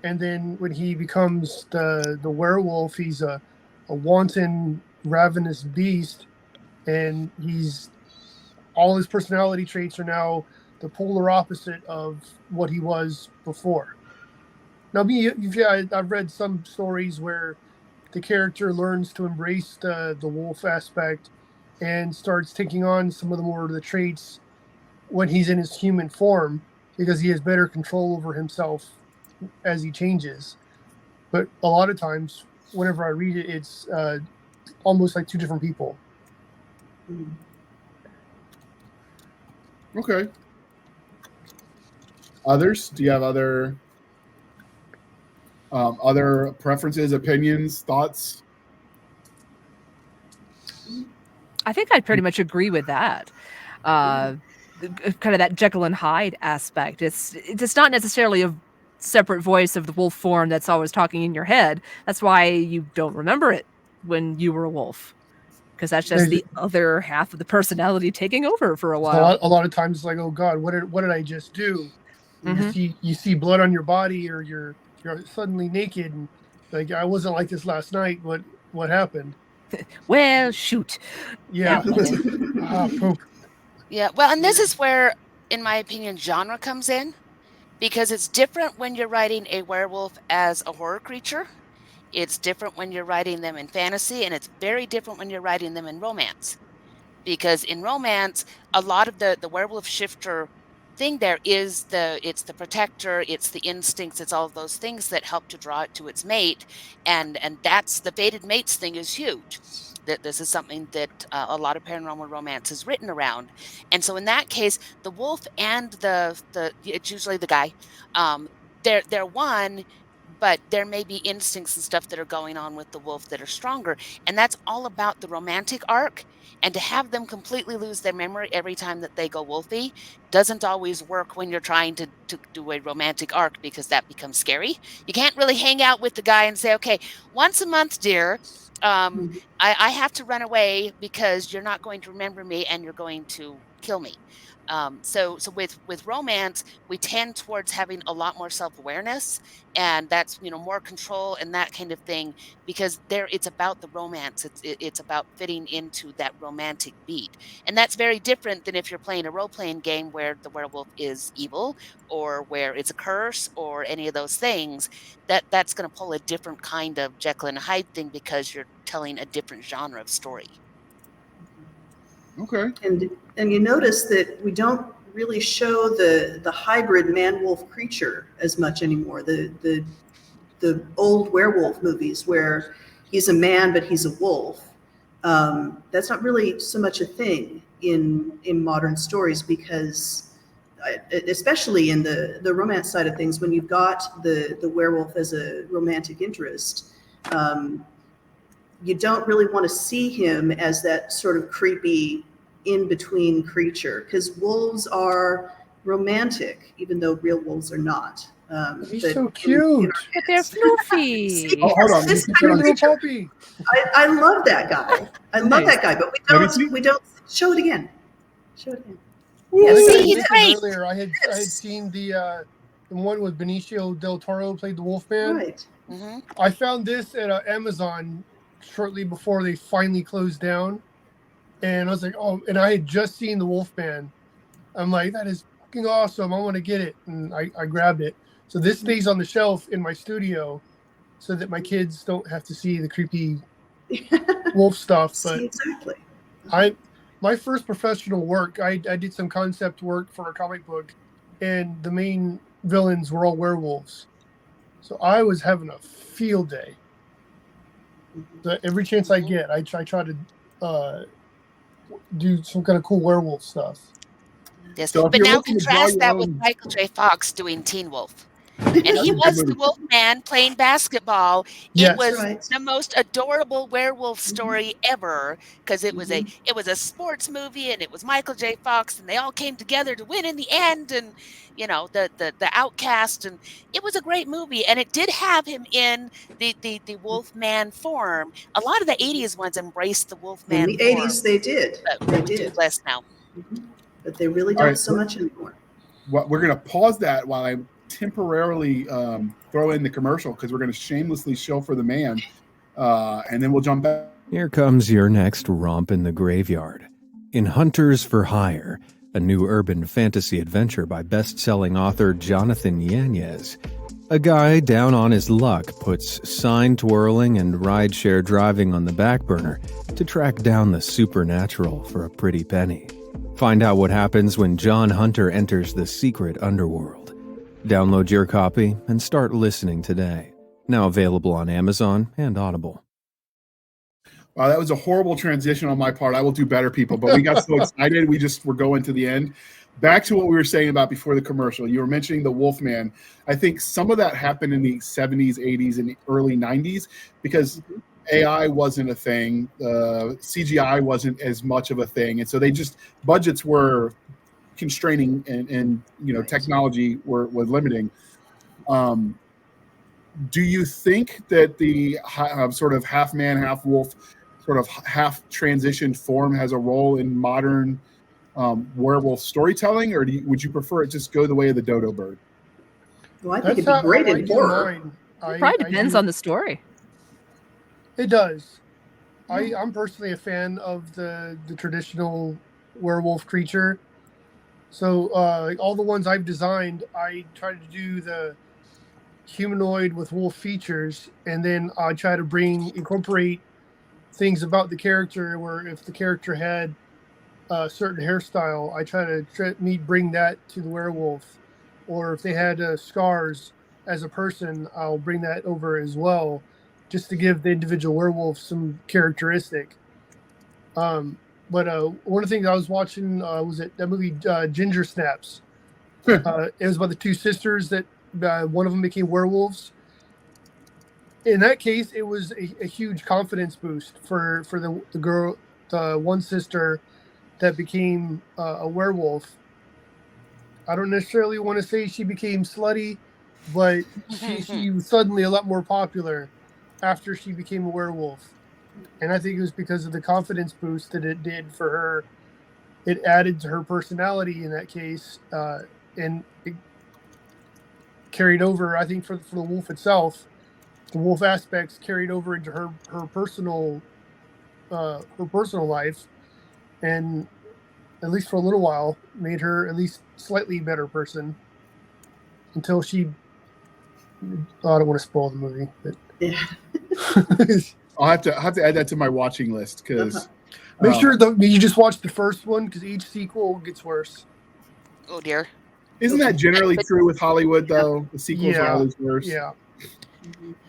and then when he becomes the werewolf, he's a wanton, ravenous beast, and all his personality traits are now the polar opposite of what he was before. Now, I've read some stories where the character learns to embrace the wolf aspect and starts taking on some of the traits when he's in his human form, because he has better control over himself as he changes. But a lot of times, whenever I read it, it's almost like two different people. Okay. Others? Do you have other preferences, opinions, thoughts? I think I'd pretty much agree with that. Kind of that Jekyll and Hyde aspect. It's not necessarily a separate voice of the wolf form that's always talking in your head. That's why you don't remember it when you were a wolf, because that's just the other half of the personality taking over for a while. A lot of times it's like, oh God, what did I just do? Mm-hmm. You see blood on your body, or you're suddenly naked, and like, I wasn't like this last night. What happened? Well, shoot. Yeah. Poop. Yeah. Well, and this is where, in my opinion, genre comes in, because it's different when you're writing a werewolf as a horror creature. It's different when you're writing them in fantasy, and it's very different when you're writing them in romance. Because in romance, a lot of the werewolf shifter thing there is it's the protector, it's the instincts, it's all of those things that help to draw it to its mate, and that's the fated mates thing is huge. That this is something that a lot of paranormal romance is written around, and so in that case, the wolf and it's usually the guy, they're one, but there may be instincts and stuff that are going on with the wolf that are stronger, and that's all about the romantic arc. And to have them completely lose their memory every time that they go wolfy doesn't always work when you're trying to do a romantic arc, because that becomes scary. You can't really hang out with the guy and say, okay, once a month, dear, I have to run away because you're not going to remember me and you're going to kill me. So with romance, we tend towards having a lot more self-awareness, and that's, more control and that kind of thing, because it's about the romance. It's about fitting into that romantic beat. And that's very different than if you're playing a role-playing game where the werewolf is evil, or where it's a curse, or any of those things. That's going to pull a different kind of Jekyll and Hyde thing, because you're telling a different genre of story. Okay. And you notice that we don't really show the hybrid man-wolf creature as much anymore. The old werewolf movies where he's a man but he's a wolf. That's not really so much a thing in modern stories, because especially in the romance side of things, when you've got the werewolf as a romantic interest, you don't really want to see him as that sort of creepy in-between creature, because wolves are romantic, even though real wolves are not. He's so cute. But they're floofy. Hold on. This kind of creature, I love that guy. I love that guy, but we don't show it again. Show it again. Yeah, he's great. Earlier, I had seen the one with Benicio del Toro played the Wolfman. Right. Mm-hmm. I found this at Amazon shortly before they finally closed down, and I was like, oh, and I had just seen the Wolfman. I'm like, that is fucking awesome. I want to get it, and I grabbed it. So this stays on the shelf in my studio so that my kids don't have to see the creepy wolf stuff. But See, exactly. My first professional work, I did some concept work for a comic book, and the main villains were all werewolves. So I was having a field day. So every chance I get, I try to do some kind of cool werewolf stuff. Yes, So if but you're now looking to draw contrast your that with own- Michael J. Fox doing Teen Wolf. And That's he a good was the movie. wolf man playing basketball. Yes. It was Right. the most adorable werewolf story ever, because it was a sports movie, and it was Michael J. Fox, and they all came together to win in the end, and you know, the outcast, and it was a great movie, and it did have him in the wolf man form. A lot of the 80s ones embraced the wolf In man the form, 80s, they did. but They we do did. less now. But they really All don't right, so much anymore. Well, we're going to pause that while I temporarily throw in the commercial, because we're going to shamelessly show for the man, and then we'll jump back. Here comes your next romp in the graveyard. In Hunters for Hire, a new urban fantasy adventure by best-selling author Jonathan Yanez, a guy down on his luck puts sign twirling and rideshare driving on the back burner to track down the supernatural for a pretty penny. Find out what happens when John Hunter enters the secret underworld. Download your copy and start listening today. Now available on Amazon and Audible. Wow, that was a horrible transition on my part. I will do better, people. But we got so excited, we just were going to the end. Back to what we were saying about before the commercial. You were mentioning the Wolfman. I think some of that happened in the 70s, 80s, and early 90s because AI wasn't a thing. CGI wasn't as much of a thing. And so budgets were constraining, and technology was limiting. Do you think that the sort of half man, half wolf, sort of half transitioned form has a role in modern werewolf storytelling, or would you prefer it just go the way of the dodo bird? Well, I think it'd be great in horror. It probably depends on the story. It does. I'm personally a fan of the traditional werewolf creature. So all the ones I've designed, I try to do the humanoid with wolf features, and then I try to incorporate things about the character where if the character had a certain hairstyle, I try to bring that to the werewolf. Or if they had scars as a person, I'll bring that over as well, just to give the individual werewolf some characteristic. But one of the things I was watching was that movie Ginger Snaps. It was about the two sisters that one of them became werewolves. In that case, it was a huge confidence boost for the girl, the one sister that became a werewolf. I don't necessarily want to say she became slutty, but she was suddenly a lot more popular after she became a werewolf. And I think it was because of the confidence boost that it did for her. It added to her personality in that case, and it carried over, I think, for the wolf itself. The wolf aspects carried over into her personal life, and at least for a little while made her at least slightly better person until she. I don't want to spoil the movie, but yeah. I'll have to add that to my watching list because make sure you just watch the first one because each sequel gets worse. Oh dear! Isn't that generally true with Hollywood though? The sequels are always worse. Yeah.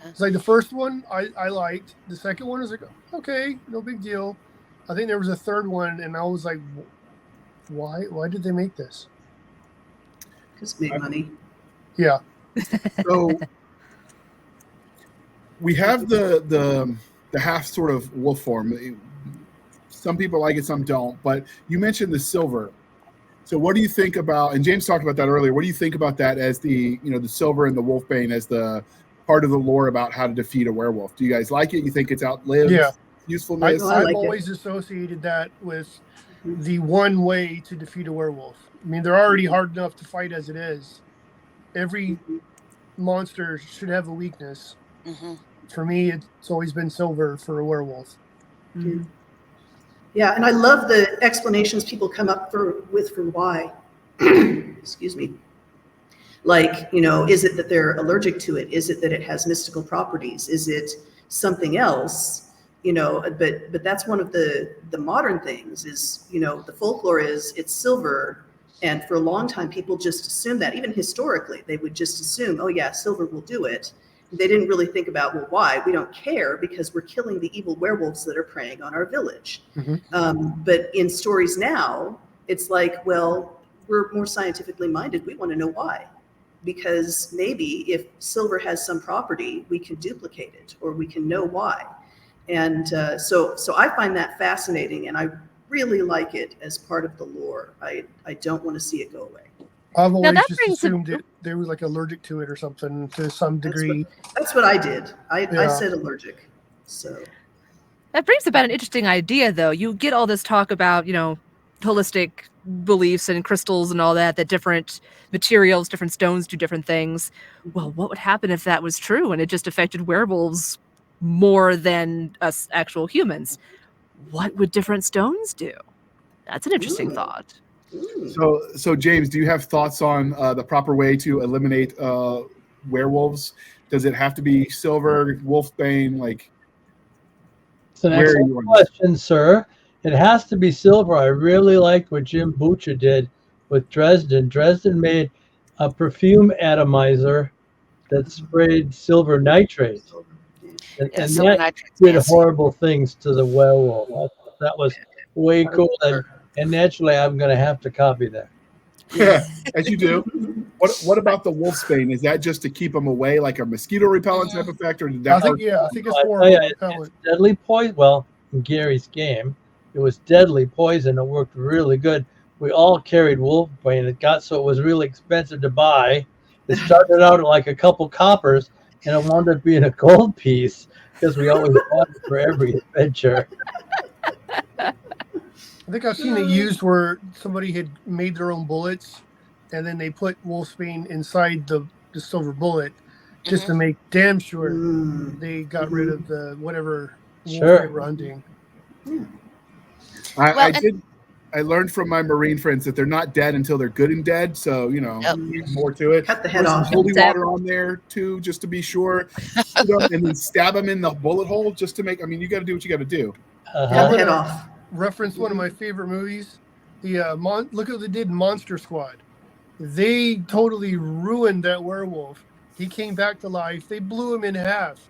It's like the first one I liked. The second one is like, okay, no big deal. I think there was a third one, and I was like, why did they make this? Because make money. Yeah. So we have the half sort of wolf form. Some people like it, some don't. But you mentioned the silver. So what do you think about? And James talked about that earlier. What do you think about that as the the silver and the wolfbane as the part of the lore about how to defeat a werewolf? Do you guys like it? You think it's outlived usefulness? I've always associated that with the one way to defeat a werewolf. I mean, they're already hard enough to fight as it is. Every monster should have a weakness. For me, it's always been silver for a werewolf. Yeah, and I love the explanations people come up with for why. Excuse me. Like, you know, is it that they're allergic to it? Is it that it has mystical properties? Is it something else? You know, but that's one of the modern things is, you know, the folklore is it's silver. And for a long time, people just assumed that, even historically, they would just assume, oh yeah, silver will do it. They didn't really think about, well, why? We don't care because we're killing the evil werewolves that are preying on our village. But in stories now, it's like, well, we're more scientifically minded. We want to know why. Because maybe if silver has some property, we can duplicate it or we can know why. And so I find that fascinating, and I really like it as part of the lore. I don't want to see it go away. I've always just assumed they were like allergic to it or something to some degree. That's what I did. I said allergic. So that brings about an interesting idea, though. You get all this talk about, you know, holistic beliefs and crystals and all that different materials, different stones do different things. Well, what would happen if that was true and it just affected werewolves more than us actual humans? What would different stones do? That's an interesting thought. So James, do you have thoughts on the proper way to eliminate werewolves? Does it have to be silver, wolfbane? Like, it's an excellent question, sir. It has to be silver. I really liked what Jim Butcher did with Dresden. Dresden made a perfume atomizer that sprayed silver nitrate. And that did horrible things to the werewolf. That was way cool. And naturally, I'm going to have to copy that. Yeah, as you do. What about the wolfsbane? Is that just to keep them away, like a mosquito repellent type effect, or did that? I think it's more repellent. It's deadly poison. Well, in Gary's game, it was deadly poison. It worked really good. We all carried wolfbane. It got so it was really expensive to buy. It started out at like a couple coppers, and it wound up being a gold piece because we always bought it for every adventure. I think I've seen it used where somebody had made their own bullets, and then they put wolfsbane inside the silver bullet just to make damn sure they got rid of the whatever wolf they were hunting. I learned from my Marine friends that they're not dead until they're good and dead. So, you know, more to it. Cut the head off. Holy water on there too, just to be sure. And then stab them in the bullet hole just to make. I mean, you got to do what you got to do. Cut the head off. Reference one of my favorite movies. The look what they did in Monster Squad. They totally ruined that werewolf. He came back to life. They blew him in half.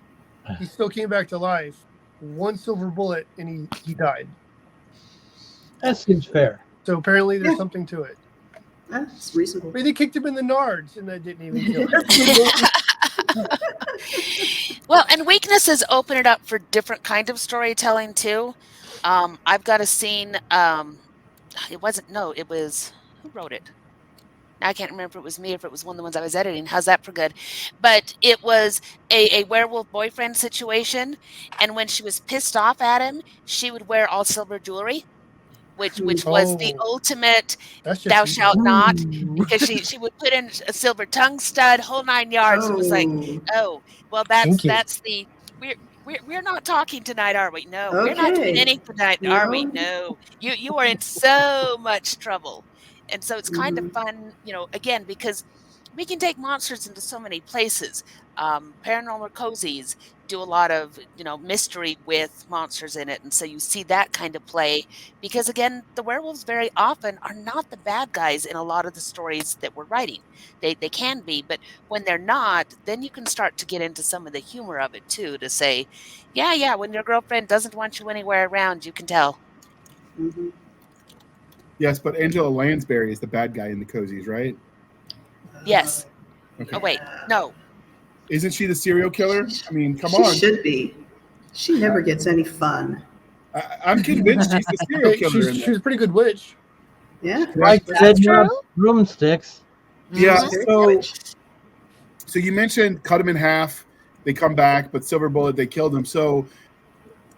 He still came back to life. One silver bullet, and he died. That seems fair. So apparently there's something to it. That's reasonable. Maybe they kicked him in the nards, and that didn't even kill him. Well, and weaknesses open it up for different kind of storytelling too. I've got a scene. It was who wrote it? I can't remember if it was me or if it was one of the ones I was editing. How's that for good? But it was a werewolf boyfriend situation, and when she was pissed off at him, she would wear all silver jewelry, which was the ultimate thou shalt not, because she would put in a silver tongue stud, whole 9 yards. It was like, oh, well, that's the we're not talking tonight, are we? No, we're not doing anything tonight, are we? No, you are in so much trouble. And so it's kind of fun, you know, again, because we can take monsters into so many places. Paranormal cozies do a lot of, you know, mystery with monsters in it. And so you see that kind of play because, again, the werewolves very often are not the bad guys in a lot of the stories that we're writing. They can be, but when they're not, then you can start to get into some of the humor of it, too, to say, yeah, when your girlfriend doesn't want you anywhere around, you can tell. Mm-hmm. Yes, but Angela Lansbury is the bad guy in the cozies, right? Yes. Okay. Oh, wait. No. Isn't she the serial killer? I mean, come on. She should be. She never gets any fun. I'm convinced she's the serial killer. She's a pretty good witch. Yeah. Like dead broomsticks. Yeah. So you mentioned cut them in half. They come back, but silver bullet, they killed them. So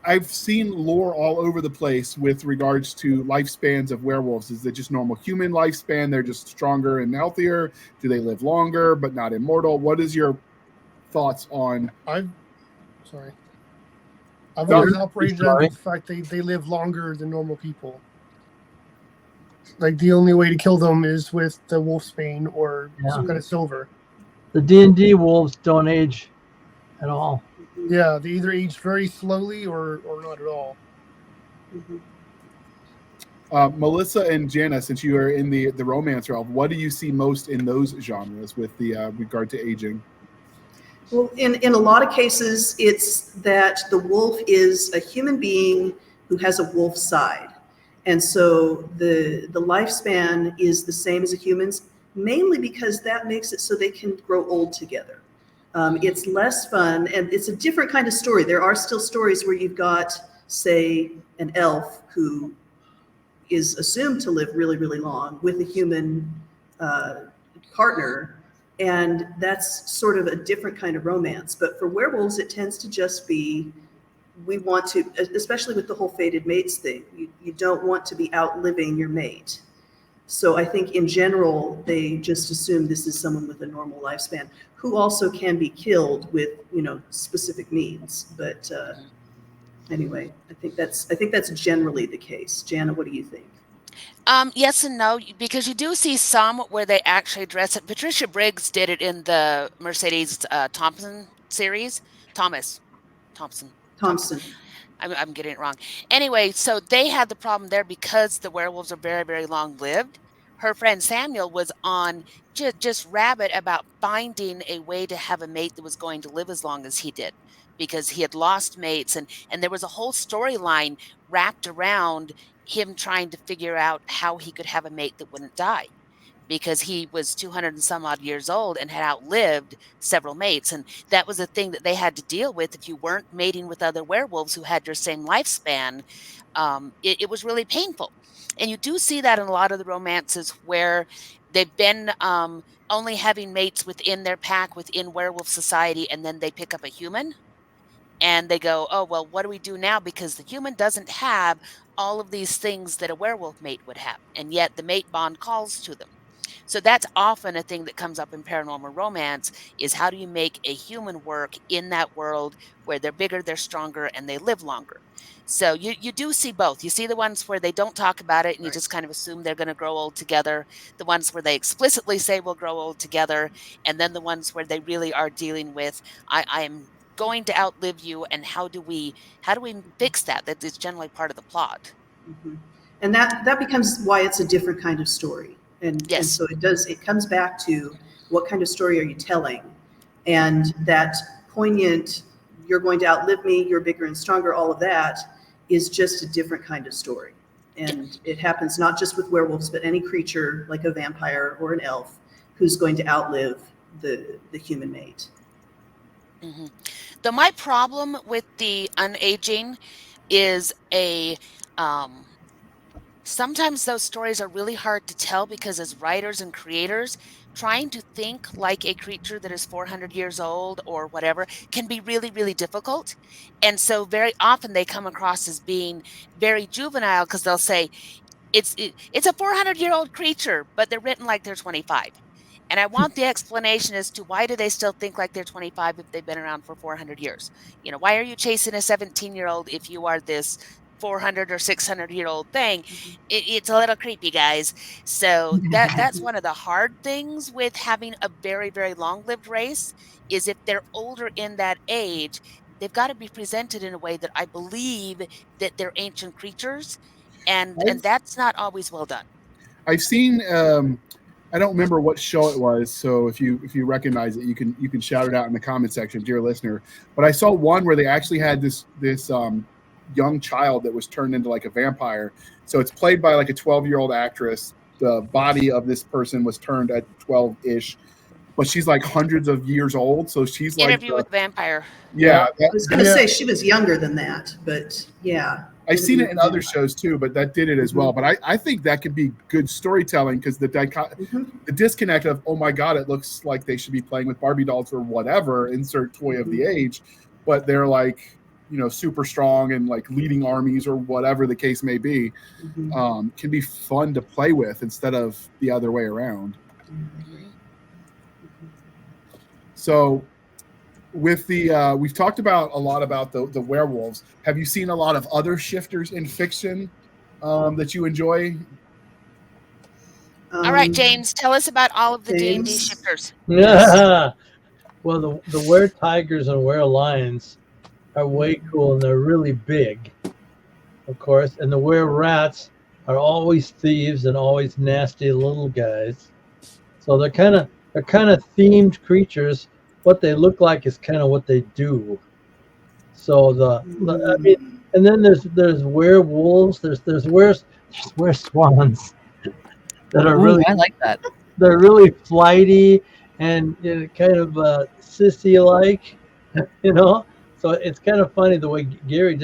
I've seen lore all over the place with regards to lifespans of werewolves. Is it just normal human lifespan? They're just stronger and healthier? Do they live longer but not immortal? What is your thoughts on? I've always operated on the fact they live longer than normal people. Like the only way to kill them is with the wolfsbane or some kind of silver. The D&D wolves don't age at all. Yeah, they either age very slowly or not at all. Melissa and Jana, since you are in the romance realm, what do you see most in those genres with the regard to aging? Well, in a lot of cases, it's that the wolf is a human being who has a wolf side. And so the lifespan is the same as a human's, mainly because that makes it so they can grow old together. It's less fun, and it's a different kind of story. There are still stories where you've got, say, an elf who is assumed to live really, really long with a human partner, and that's sort of a different kind of romance. But for werewolves, it tends to just be, we want to, especially with the whole fated mates thing, you don't want to be outliving your mate. So I think in general, they just assume this is someone with a normal lifespan who also can be killed with, specific means. But anyway, I think that's generally the case. Jana, what do you think? Yes and no, because you do see some where they actually address it. Patricia Briggs did it in the Mercedes Thompson series. Thompson. I'm getting it wrong. Anyway, so they had the problem there because the werewolves are very, very long lived. Her friend Samuel was on just rabid about finding a way to have a mate that was going to live as long as he did, because he had lost mates, and there was a whole storyline wrapped around him trying to figure out how he could have a mate that wouldn't die, because he was 200 and some odd years old and had outlived several mates. And that was a thing that they had to deal with. If you weren't mating with other werewolves who had your same lifespan, it was really painful. And you do see that in a lot of the romances where they've been only having mates within their pack, within werewolf society, and then they pick up a human. And they go, oh, well, what do we do now? Because the human doesn't have all of these things that a werewolf mate would have. And yet the mate bond calls to them. So that's often a thing that comes up in paranormal romance, is how do you make a human work in that world where they're bigger, they're stronger, and they live longer. So you do see both. You see the ones where they don't talk about it and you just kind of assume they're going to grow old together, the ones where they explicitly say we'll grow old together, and then the ones where they really are dealing with, I am going to outlive you, and how do we fix that? That is generally part of the plot. And that becomes why it's a different kind of story. And so it comes back to what kind of story are you telling? And that poignant, you're going to outlive me, you're bigger and stronger, all of that is just a different kind of story. And it happens not just with werewolves, but any creature like a vampire or an elf who's going to outlive the human mate. Though my problem with the unaging is sometimes those stories are really hard to tell, because as writers and creators, trying to think like a creature that is 400 years old or whatever can be really, really difficult. And so very often they come across as being very juvenile, because they'll say it's a 400-year-old creature, but they're written like they're 25. And I want the explanation as to why do they still think like they're 25 if they've been around for 400 years? Why are you chasing a 17-year-old if you are this 400 or 600-year-old thing? It's a little creepy, guys. So that's one of the hard things with having a very, very long-lived race, is if they're older in that age, they've got to be presented in a way that I believe that they're ancient creatures, and that's not always well done. I've seen I don't remember what show it was, so if you recognize it, you can shout it out in the comment section, dear listener. But I saw one where they actually had this young child that was turned into like a vampire. So it's played by like a 12-year-old actress. The body of this person was turned at 12-ish, but she's like hundreds of years old. So she's like Interview with Vampire. Yeah, I was going to say she was younger than that, but yeah. I've seen it in other shows too, but that did it as well. But I think that could be good storytelling, because the disconnect of, oh my God, it looks like they should be playing with Barbie dolls or whatever, insert toy of the age, but they're like, super strong and like leading armies or whatever the case may be, can be fun to play with instead of the other way around. So with the we've talked about a lot about the werewolves. Have you seen a lot of other shifters in fiction that you enjoy? All right, James, tell us about all of the D&D James? shifters. Yeah. Well, the were tigers and were lions are way cool, and they're really big, of course. And the were rats are always thieves and always nasty little guys. So they're kind of themed creatures. What they look like is kind of what they do. So I mean, and then there's werewolves. There's were swans that are really, I like that. they're really flighty and kind of sissy like, you know. So it's kind of funny the way Gary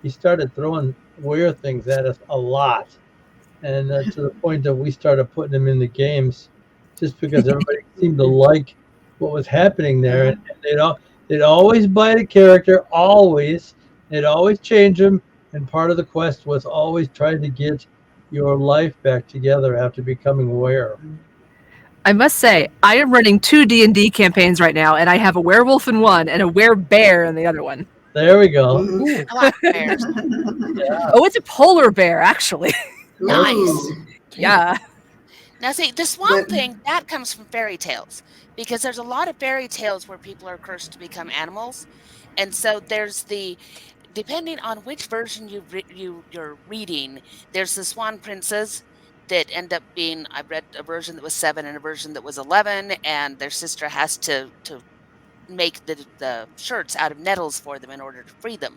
he started throwing were things at us a lot, and to the point that we started putting them in the games, just because everybody seemed to like what was happening there, and they'd always bite a character, always. They'd always change them, and part of the quest was always trying to get your life back together after becoming aware. I must say, I am running 2 D&D campaigns right now, and I have a werewolf in one and a werebear in the other one. There we go. I like bears. Yeah. Oh, it's a polar bear, actually. Nice. Yeah. Now, see, the swan thing, that comes from fairy tales, because there's a lot of fairy tales where people are cursed to become animals. And so there's depending on which version you're reading, there's the swan princes that end up being, I read a version that was 7 and a version that was 11, and their sister has to make the shirts out of nettles for them in order to free them.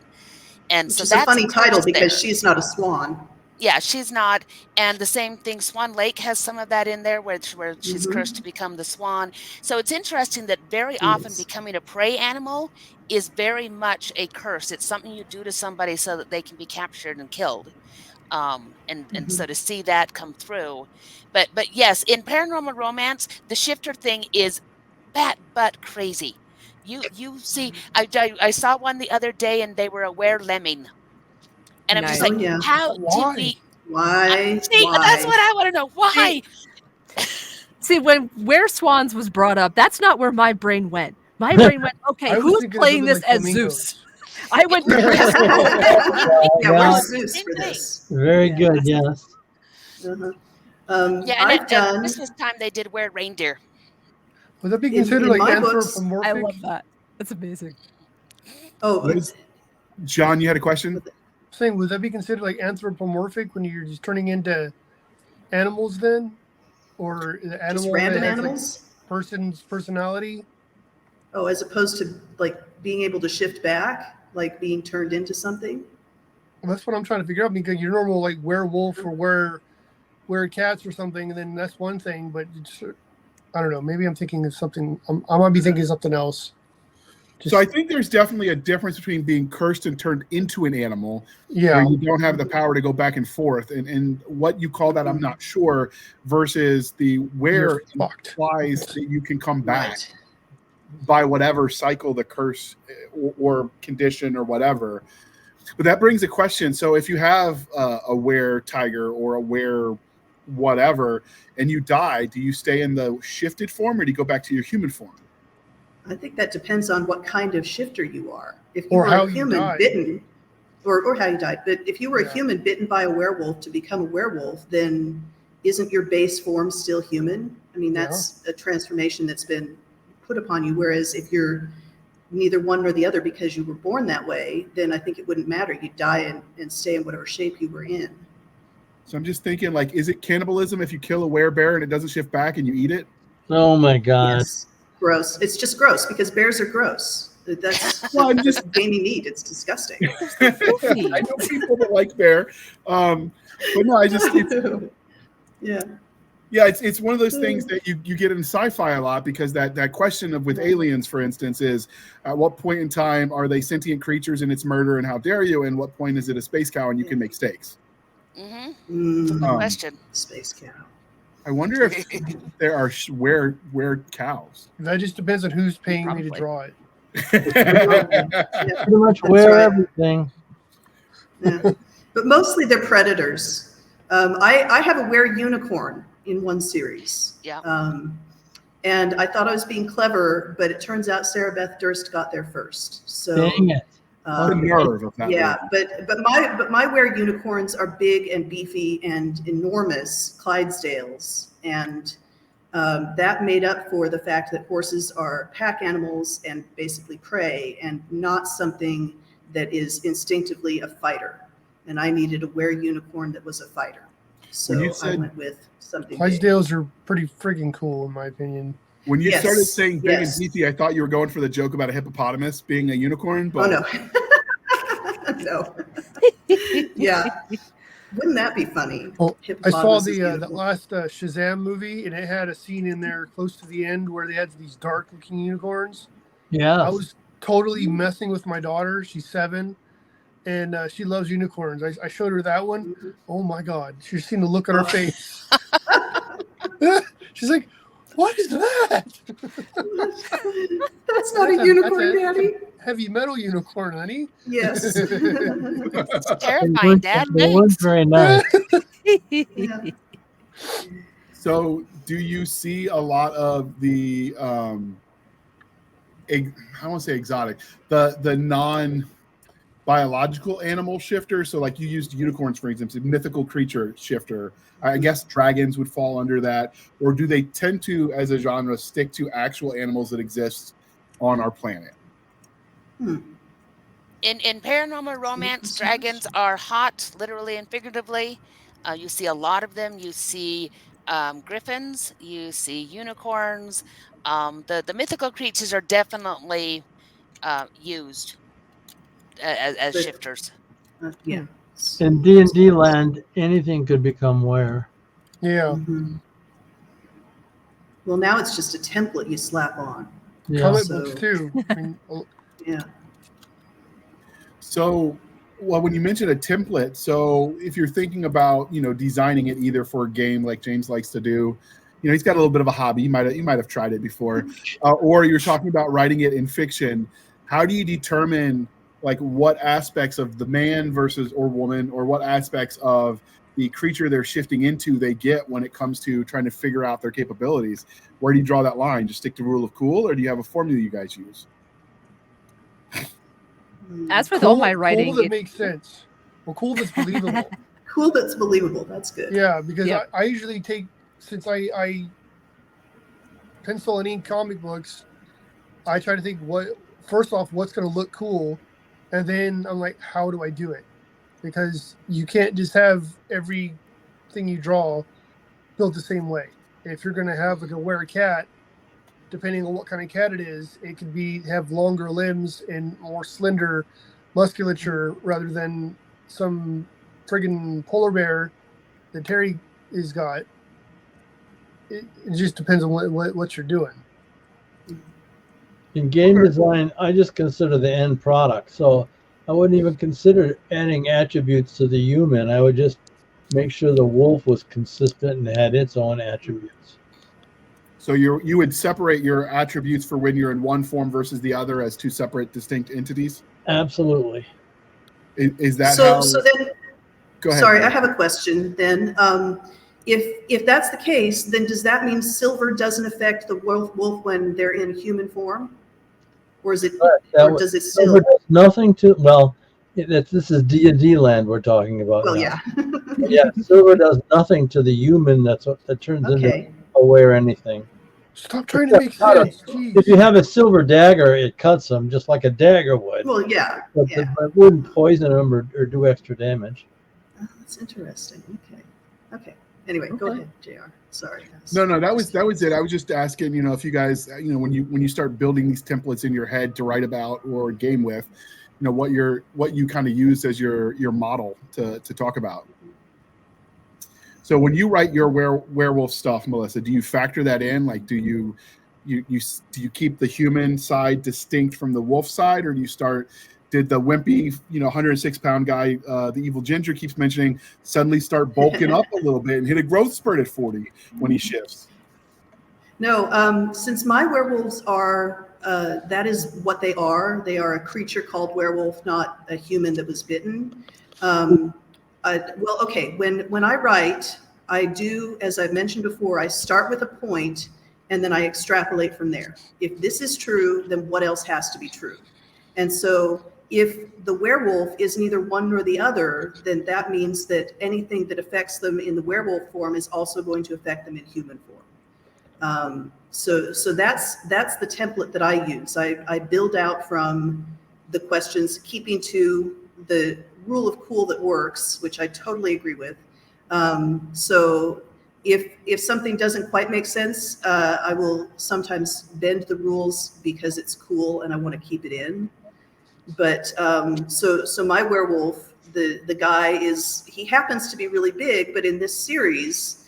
And Which so is that's a funny title because there. she's not a swan. Yeah, she's not. And the same thing, Swan Lake has some of that in there where she's cursed to become the swan. So it's interesting that very often becoming a prey animal is very much a curse. It's something you do to somebody so that they can be captured and killed. And so to see that come through. But yes, in paranormal romance, the shifter thing is bat-butt crazy. You see, I saw one the other day and they were a were-lemming. And I'm just like, how did we? Why? See, that's what I want to know. Why? See, when Were Swans was brought up, that's not where my brain went. My brain went, okay, who's playing this as Zeus? I went to we're Zeus for this. Very good, yes. And Christmas time they did wear reindeer. Would that be considered like I anthropomorphic? love that. That's amazing. Oh, John, you had a question? Saying, would that be considered like anthropomorphic when you're just turning into animals then? Or the animal just random that has, animals? Like, person's personality? Oh, as opposed to like being able to shift back, like being turned into something? Well, that's what I'm trying to figure out, because your normal like werewolf or were cats or something, and then that's one thing, but it's, I don't know, maybe I'm thinking of something, I might be thinking of something else. So I think there's definitely a difference between being cursed and turned into an animal, where you don't have the power to go back and forth, and what you call that, I'm not sure, versus the where implies that you can come back by whatever cycle the curse or condition or whatever. But that brings a question. So if you have a were tiger or a were whatever, and you die, do you stay in the shifted form or do you go back to your human form? I think that depends on what kind of shifter you are. If you were a human bitten, or how you died, but if you were a human bitten by a werewolf to become a werewolf, then isn't your base form still human? I mean, that's a transformation that's been put upon you. Whereas if you're neither one nor the other because you were born that way, then I think it wouldn't matter. You'd die and stay in whatever shape you were in. So I'm just thinking, like, is it cannibalism if you kill a werebear and it doesn't shift back and you eat it? Oh my God. Yes. Gross. It's just gross because bears are gross. That's just gamey meat. It's disgusting. I know people that like bear, but no, I just it's one of those things that you get in sci-fi a lot, because that question of with aliens, for instance, is at what point in time are they sentient creatures and it's murder and how dare you, and what point is it a space cow and you can make steaks? That's a good question. Space cow. I wonder if there are were cows. That just depends on who's paying me to draw it. Pretty much everything. Yeah. But mostly they're predators. I have a were unicorn in one series. Yeah. And I thought I was being clever, but it turns out Sarah Beth Durst got there first. So dang it. The nerve of that. Yeah, but my were unicorns are big and beefy and enormous Clydesdales, and that made up for the fact that horses are pack animals and basically prey, and not something that is instinctively a fighter. And I needed a were-unicorn that was a fighter. So I went with something big. Clydesdales are pretty freaking cool, in my opinion. When you started saying big and beefy, I thought you were going for the joke about a hippopotamus being a unicorn. But... Oh, no. No. Yeah. Wouldn't that be funny? Well, I saw the last Shazam movie, and it had a scene in there close to the end where they had these dark-looking unicorns. Yeah. I was totally messing with my daughter. She's 7, and she loves unicorns. I showed her that one. Oh, my God. She's seen the look on her face. She's like, what is that? That's not a unicorn, Daddy. Heavy metal unicorn, honey. Yes. It's terrifying, Dad. They weren't very nice. Yeah. So, do you see a lot of the I won't say exotic, the non-biological animal shifters? So, like you used unicorns, for example, mythical creature shifter. I guess dragons would fall under that. Or do they tend to, as a genre, stick to actual animals that exist on our planet? In paranormal romance, dragons are hot, literally and figuratively. You see a lot of them. You see griffins. You see unicorns. The mythical creatures are definitely used as shifters. Yeah. In D&D land, anything could become were. Yeah. Mm-hmm. Well, now it's just a template you slap on. Yeah. Comic books too. I mean, Yeah. So, well, when you mentioned a template, so if you're thinking about, designing it either for a game like James likes to do, he's got a little bit of a hobby. You might have tried it before, or you're talking about writing it in fiction. How do you determine like what aspects of the man versus or woman, or what aspects of the creature they're shifting into they get when it comes to trying to figure out their capabilities? Where do you draw that line? Just stick to rule of cool, or do you have a formula you guys use? As with all my writing, cool that makes sense. Well, cool that's believable. Cool that's believable. That's good. Yeah, because I usually take, since I pencil and ink comic books, I try to think first off, what's going to look cool, and then I'm like, how do I do it? Because you can't just have everything you draw built the same way. If you're going to have like a were-cat, depending on what kind of cat it is, it could have longer limbs and more slender musculature rather than some friggin' polar bear that Terry has got. It just depends on what you're doing. In game design, I just consider the end product. So I wouldn't even consider adding attributes to the human. I would just make sure the wolf was consistent and had its own attributes. So you would separate your attributes for when you're in one form versus the other as two separate, distinct entities? Absolutely. Is that so? how? So then, go ahead. Sorry, I have a question. Then, if that's the case, then does that mean silver doesn't affect the wolf when they're in human form, or is it? Or does it still? Silver does nothing to. Well, this is D&D land we're talking about. Well, now. yeah. Yeah, silver does nothing to the human that turns into aware anything. Stop trying to make sense. If you have a silver dagger, it cuts them just like a dagger would. Well, yeah. But it wouldn't poison them or do extra damage. Oh, that's interesting. Okay. Anyway, go ahead, JR. Sorry. No, that was it. I was just asking, if you guys, when you start building these templates in your head to write about or game with, what you kind of use as your model to talk about. So when you write your werewolf stuff, Melissa, do you factor that in? Like, do you keep the human side distinct from the wolf side, or do you did the wimpy, 106-pound guy, the evil ginger keeps mentioning, suddenly start bulking up a little bit and hit a growth spurt at 40 when he shifts? No, since my werewolves are, that is what they are. They are a creature called werewolf, not a human that was bitten. When I write, I do, as I've mentioned before, I start with a point and then I extrapolate from there. If this is true, then what else has to be true? And so if the werewolf is neither one nor the other, then that means that anything that affects them in the werewolf form is also going to affect them in human form. So that's the template that I use. I build out from the questions, keeping to the rule of cool that works, which I totally agree with. So if something doesn't quite make sense, I will sometimes bend the rules because it's cool and I want to keep it in. But so my werewolf, the guy he happens to be really big, but in this series,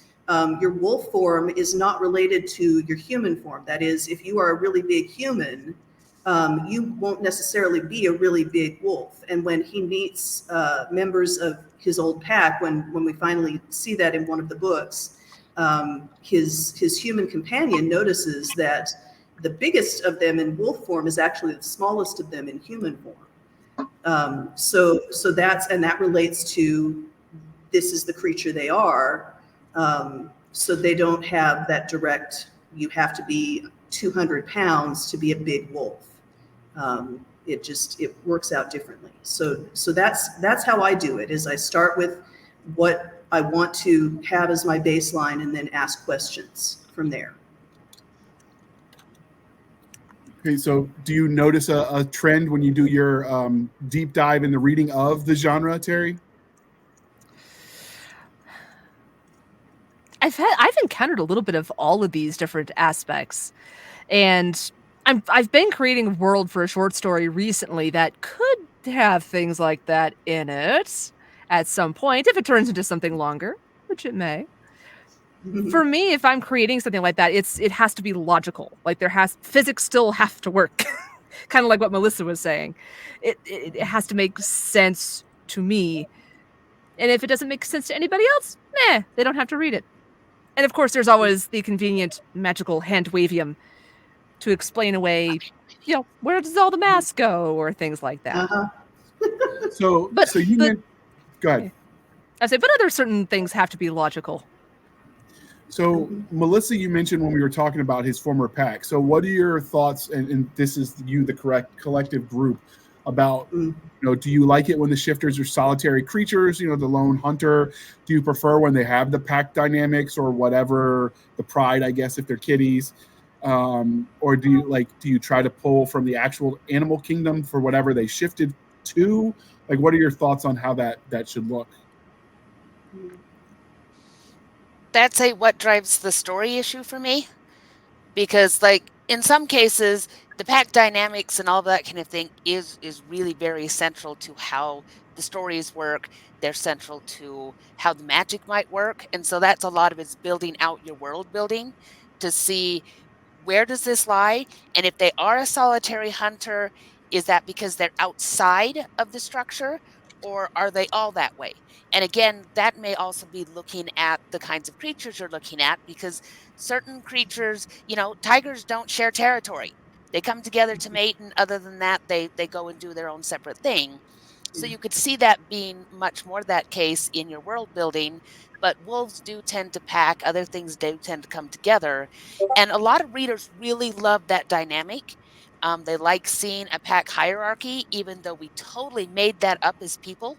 your wolf form is not related to your human form. That is, if you are a really big human, you won't necessarily be a really big wolf. And when he meets members of his old pack, when we finally see that in one of the books, his human companion notices that the biggest of them in wolf form is actually the smallest of them in human form. So that relates to this is the creature they are. So they don't have that direct, you have to be 200 pounds to be a big wolf. It works out differently. So that's how I do it, is I start with what I want to have as my baseline and then ask questions from there. Okay, so do you notice a trend when you do your deep dive in the reading of the genre, Terry? I've encountered a little bit of all of these different aspects, and I've been creating a world for a short story recently that could have things like that in it at some point if it turns into something longer, which it may. For me, if I'm creating something like that, it has to be logical. Like physics still have to work. Kind of like what Melissa was saying. It has to make sense to me. And if it doesn't make sense to anybody else, they don't have to read it. And of course, there's always the convenient magical hand wavium to explain away, where does all the mass go, or things like that. So you meant, go ahead. I say, but other certain things have to be logical. So, Melissa, you mentioned when we were talking about his former pack. So what are your thoughts, and this is the correct collective group, about, do you like it when the shifters are solitary creatures, the lone hunter? Do you prefer when they have the pack dynamics or whatever, the pride, I guess, if they're kitties? Or do you try to pull from the actual animal kingdom for whatever they shifted to? Like, what are your thoughts on how that should look? That's what drives the story issue for me, because in some cases the pack dynamics and all that kind of thing is really very central to how the stories work. They're central to how the magic might work, and so that's a lot of it's building out your world building to see where does this lie, and if they are a solitary hunter, is that because they're outside of the structure, or are they all that way? And again, that may also be looking at the kinds of creatures you're looking at, because certain creatures, tigers don't share territory. They come together to mate, and other than that, they go and do their own separate thing. So you could see that being much more that case in your world building, but wolves do tend to pack, other things do tend to come together. And a lot of readers really love that dynamic. They like seeing a pack hierarchy, even though we totally made that up as people.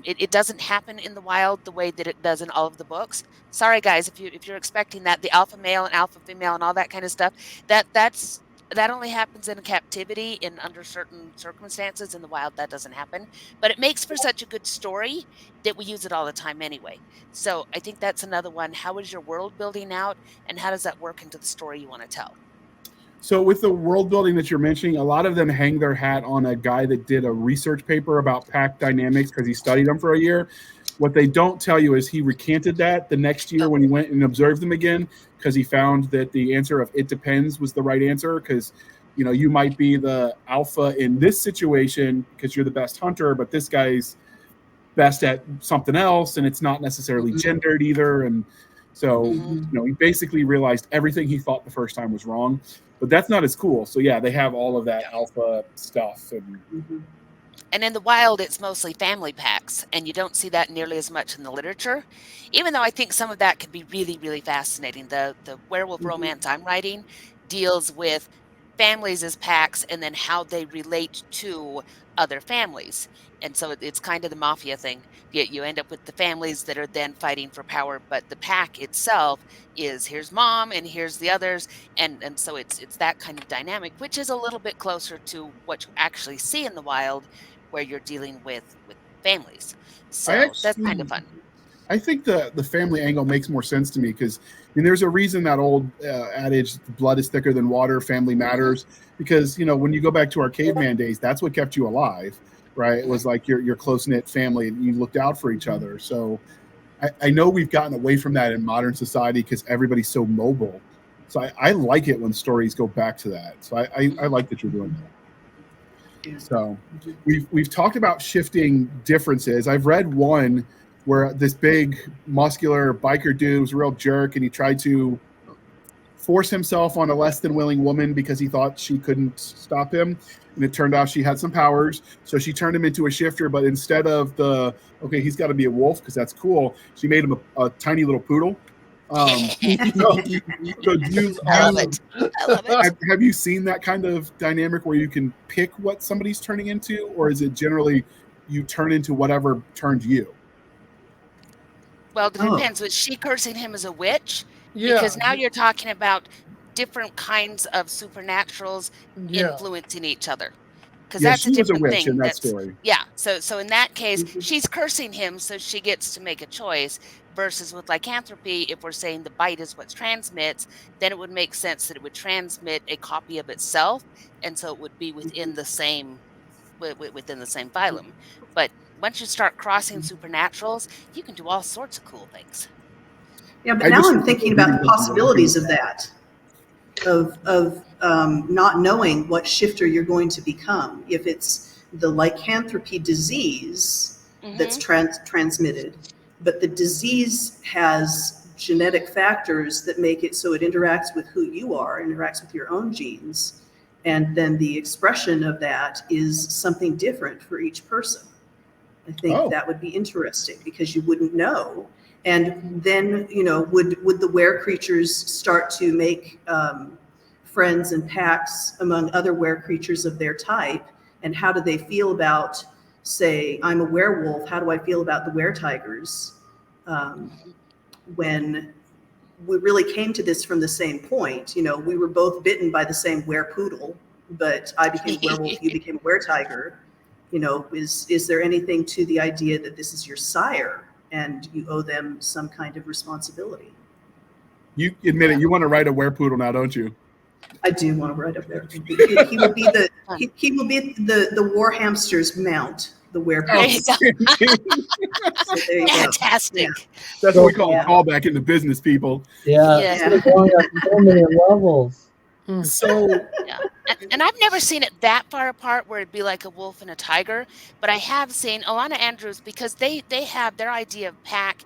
It doesn't happen in the wild the way that it does in all of the books. Sorry, guys, if you're expecting that the alpha male and alpha female and all that kind of stuff, that only happens in captivity and under certain circumstances. In the wild, that doesn't happen. But it makes for such a good story that we use it all the time anyway. So I think that's another one. How is your world building out, and how does that work into the story you want to tell? So with the world building that you're mentioning, a lot of them hang their hat on a guy that did a research paper about pack dynamics because he studied them for a year. What they don't tell you is he recanted that the next year when he went and observed them again, because he found that the answer of "it depends" was the right answer, because you might be the alpha in this situation because you're the best hunter, but this guy's best at something else, and it's not necessarily gendered either. And so he basically realized everything he thought the first time was wrong. But that's not as cool. So yeah, they have all of that alpha stuff. And in the wild, it's mostly family packs, and you don't see that nearly as much in the literature, even though I think some of that could be really, really fascinating. The werewolf romance I'm writing deals with families as packs and then how they relate to other families. And so it's kind of the mafia thing. You end up with the families that are then fighting for power, but the pack itself is here's mom and here's the others, and so it's that kind of dynamic, which is a little bit closer to what you actually see in the wild, where you're dealing with families. So that's kind of fun. I think the family angle makes more sense to me because there's a reason that old adage, blood is thicker than water, family matters. Because when you go back to our caveman days, that's what kept you alive, right? It was like your close knit family, and you looked out for each other. So I know we've gotten away from that in modern society because everybody's so mobile. So I like it when stories go back to that. So I like that you're doing that. So we've talked about shifting differences. I've read one where this big muscular biker dude was a real jerk, and he tried to force himself on a less than willing woman because he thought she couldn't stop him. And it turned out she had some powers. So she turned him into a shifter, but instead of he's got to be a wolf because that's cool, she made him a tiny little poodle. I love it. Have you seen that kind of dynamic where you can pick what somebody's turning into, or is it generally you turn into whatever turned you? Well, it depends. Was she cursing him as a witch? Yeah. Because now you're talking about different kinds of supernaturals influencing each other. Because that's a different thing. In that story. Yeah. So in that case, she's cursing him, so she gets to make a choice. Versus with lycanthropy, if we're saying the bite is what transmits, then it would make sense that it would transmit a copy of itself, and so it would be within the same phylum. But once you start crossing supernaturals, you can do all sorts of cool things. Yeah, but now I'm thinking about the possibilities of that, of not knowing what shifter you're going to become. If it's the lycanthropy disease that's transmitted, but the disease has genetic factors that make it so it interacts with who you are, interacts with your own genes, and then the expression of that is something different for each person. I think that would be interesting because you wouldn't know. And then, would the were creatures start to make friends and packs among other were creatures of their type? And how do they feel about, say, I'm a werewolf, how do I feel about the were tigers? When we really came to this from the same point, we were both bitten by the same were poodle, but I became a werewolf, you became a were tiger. Is there anything to the idea that this is your sire and you owe them some kind of responsibility? You admit it. You want to ride a were-poodle now, don't you? I do want to ride a were-poodle. He will be the war hamster's mount, the were-poodle. So fantastic. Yeah. That's what we call a callback in the business, people. Yeah. Going up so many levels. So and I've never seen it that far apart where it'd be like a wolf and a tiger, but I have seen Alana Andrews, because they have their idea of pack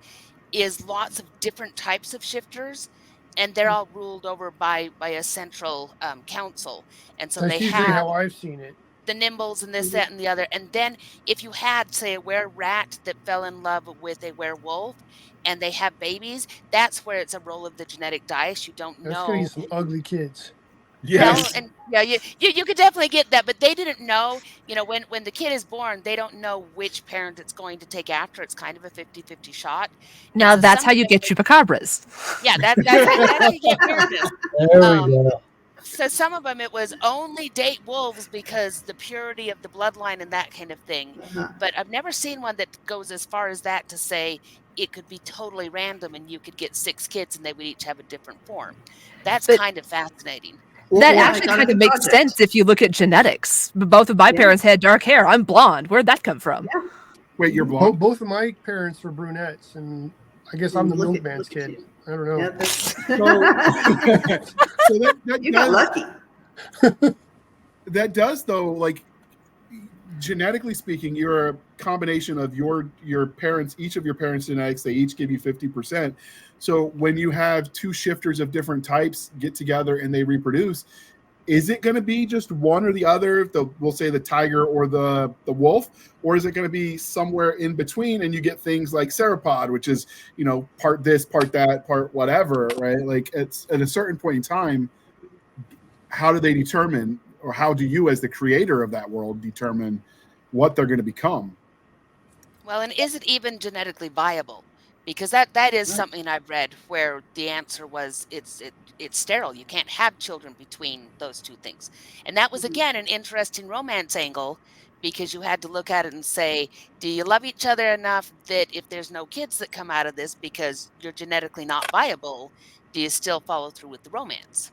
is lots of different types of shifters, and they're all ruled over by a central council, and so that's usually how I've seen it. The nimbles and this, that, and the other. And then if you had, say, a were-rat that fell in love with a werewolf and they have babies, that's where it's a roll of the genetic dice. You don't know. That's going to be some ugly kids. Yes. Well, and you could definitely get that, but they didn't know, when the kid is born, they don't know which parent it's going to take after. It's kind of a 50-50 shot. Now so that's how you get chupacabras. Yeah, that's how you get weirdness. There we go. So some of them, it was only date wolves because the purity of the bloodline and that kind of thing. But I've never seen one that goes as far as that to say it could be totally random and you could get 6 kids and they would each have a different form. That's kind of fascinating. That actually kind of makes sense if you look at genetics. Both of my parents had dark hair. I'm blonde. Where'd that come from? Yeah. Wait, you're blonde? Both of my parents were brunettes, and I guess I'm the milkman's kid. I don't know. Yeah, so you got lucky. That does, though, like, genetically speaking, you're a combination of your parents, each of your parents' genetics. They each give you 50%. So when you have 2 shifters of different types get together and they reproduce, is it going to be just one or the other? We'll say the tiger or the wolf, or is it going to be somewhere in between and you get things like Ceropod, which is, part this, part that, part whatever, right? Like, it's at a certain point in time, how do they determine, or how do you as the creator of that world determine what they're going to become. Well, and is it even genetically viable? Because that is something I've read where the answer was it's sterile. You can't have children between those two things. And that was, again, an interesting romance angle, because you had to look at it and say, do you love each other enough that if there's no kids that come out of this because you're genetically not viable, do you still follow through with the romance?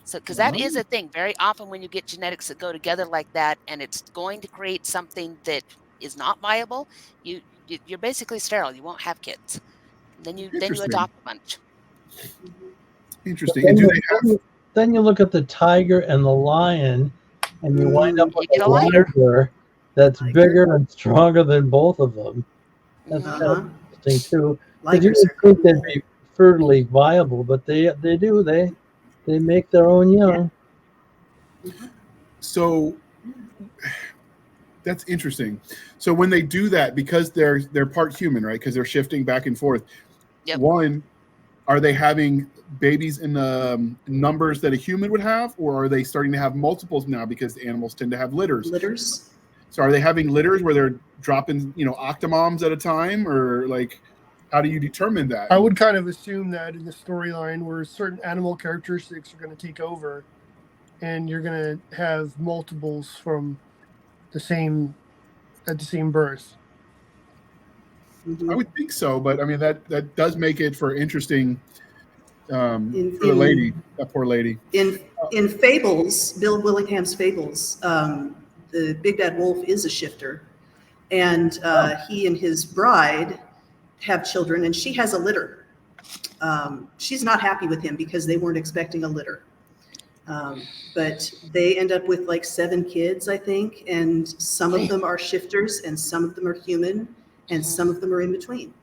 So, because that is a thing. Very often when you get genetics that go together like that and it's going to create something that is not viable, you're basically sterile. You won't have kids. Then you adopt a bunch. Interesting. And do they have? Then you look at the tiger and the lion, and you wind up with a liger that's bigger and stronger than both of them. That's kind of interesting too. Because you would think they'd be fertily viable, but they do. They make their own young. So that's interesting. So when they do that, because they're part human, right? Because they're shifting back and forth. Yep. One, are they having babies in the numbers that a human would have, or are they starting to have multiples now because the animals tend to have litters? So are they having litters where they're dropping, octomoms at a time, or like, how do you determine that? I would kind of assume that in the storyline where certain animal characteristics are going to take over, and you're going to have multiples from at the same birth. I would think so, but I mean that does make it for interesting for the lady, that poor lady. In Fables, Bill Willingham's Fables, the Big Bad Wolf is a shifter, and he and his bride have children, and she has a litter. She's not happy with him because they weren't expecting a litter. But they end up with like 7 kids, I think, and some of them are shifters and some of them are human and some of them are in between.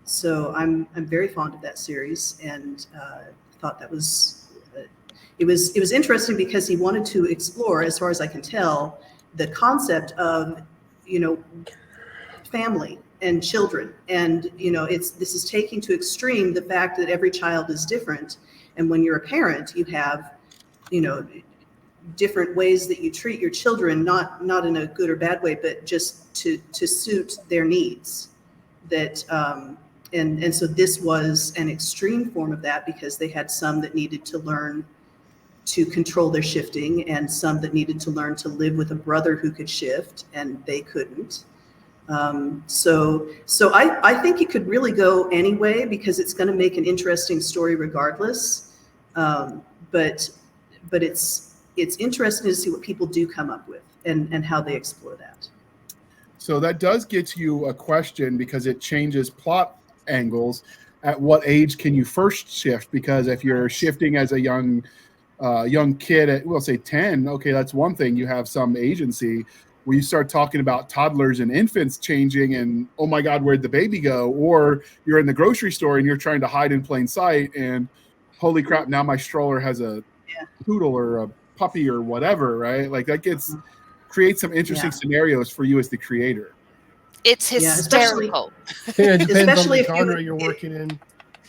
So I'm very fond of that series, and thought that was it was interesting because he wanted to explore, as far as I can tell, the concept of family and children, and this is taking to extreme the fact that every child is different, and when you're a parent, you have different ways that you treat your children, not in a good or bad way, but just to suit their needs. That and so this was an extreme form of that, because they had some that needed to learn to control their shifting, and some that needed to learn to live with a brother who could shift, and they couldn't. So I think it could really go anyway, because it's going to make an interesting story regardless. But it's interesting to see what people do come up with and how they explore that. So that does get you a question, because it changes plot angles. At what age can you first shift? Because if you're shifting as a young kid at, we'll say 10, okay, that's one thing. You have some agency. When you start talking about toddlers and infants changing and, oh my God, where'd the baby go? Or you're in the grocery store and you're trying to hide in plain sight, and holy crap, now my stroller has a poodle or a puppy or whatever, right? Like that creates some interesting scenarios for you as the creator. It's hysterical. It depends on the genre you're working in.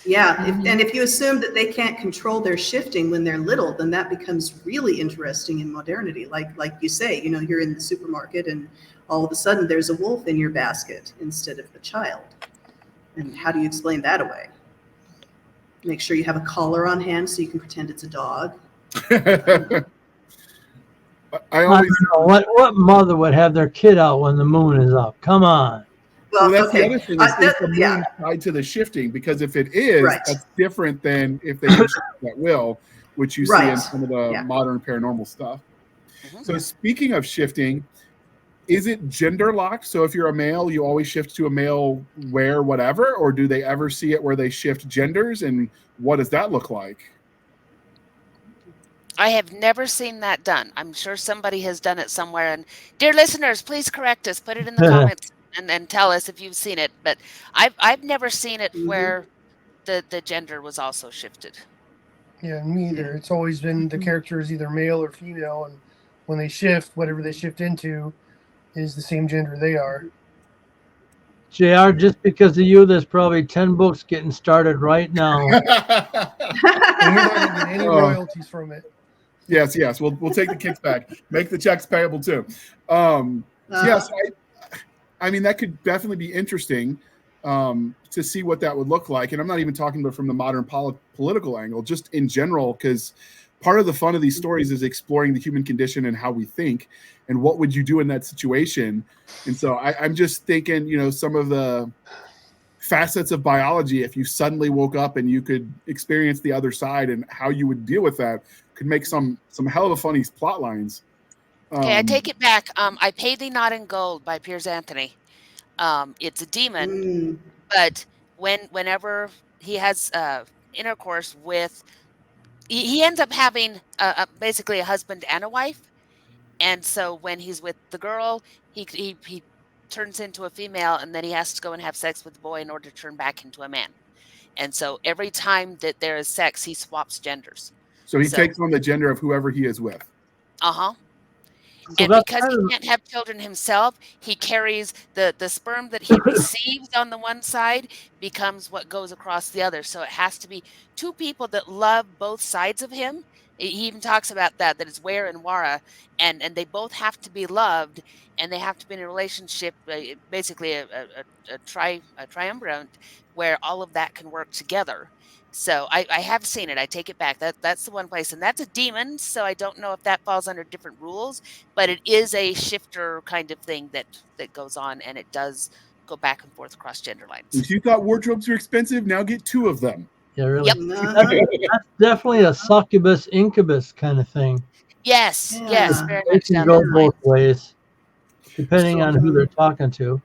Yeah, and if you assume that they can't control their shifting when they're little, then that becomes really interesting in modernity. Like you say, you're in the supermarket and all of a sudden there's a wolf in your basket instead of a child. And how do you explain that away? Make sure you have a collar on hand so you can pretend it's a dog. I always know what mother would have their kid out when the moon is up. Come on. Well, that's the other thing, is the moon tied to the shifting? Because if it is, that's different than if they shift at will, which you see in some of the modern paranormal stuff. So speaking of shifting, is it gender locked? So if you're a male, you always shift to a male wear whatever, or do they ever see it where they shift genders, and what does that look like? I have never seen that done. I'm sure somebody has done it somewhere. And dear listeners, please correct us. Put it in the comments and tell us if you've seen it. But I've never seen it where the gender was also shifted. Yeah, me either. It's always been the character is either male or female, and when they shift, whatever they shift into is the same gender they are. JR, just because of you, there's probably 10 books getting started right now. And you're not going to get any royalties from it. Yes. We'll take the kicks back. Make the checks payable too. Yes, I mean, that could definitely be interesting to see what that would look like. And I'm not even talking about from the modern political angle, just in general, because part of the fun of these stories is exploring the human condition and how we think and what would you do in that situation. And so I'm just thinking, you know, some of the facets of biology, if you suddenly woke up and you could experience the other side and how you would deal with that, could make some hell of a funny plot lines. Okay, I take it back. I Pay Thee Not in Gold by Piers Anthony. It's a demon, but whenever he has intercourse with, he ends up having basically a husband and a wife. And so when he's with the girl, he turns into a female, and then he has to go and have sex with the boy in order to turn back into a man. And so every time that there is sex, he swaps genders. So he takes on the gender of whoever he is with. Uh-huh. So And because he can't have children himself, he carries the sperm that he receives on the one side becomes what goes across the other. So it has to be two people that love both sides of him. He even talks about that it's Ware and Wara, and they both have to be loved, and they have to be in a relationship, basically a triumvirate, where all of that can work together. So I have seen it. I take it back. That's the one place, and that's a demon. So I don't know if that falls under different rules, but it is a shifter kind of thing that goes on, and it does go back and forth across gender lines. If you thought wardrobes are expensive, now get two of them. Yeah, really. Yep. That's definitely a succubus incubus kind of thing. Yes, yes, very It much can down go that both line. ways, depending on who they're talking to.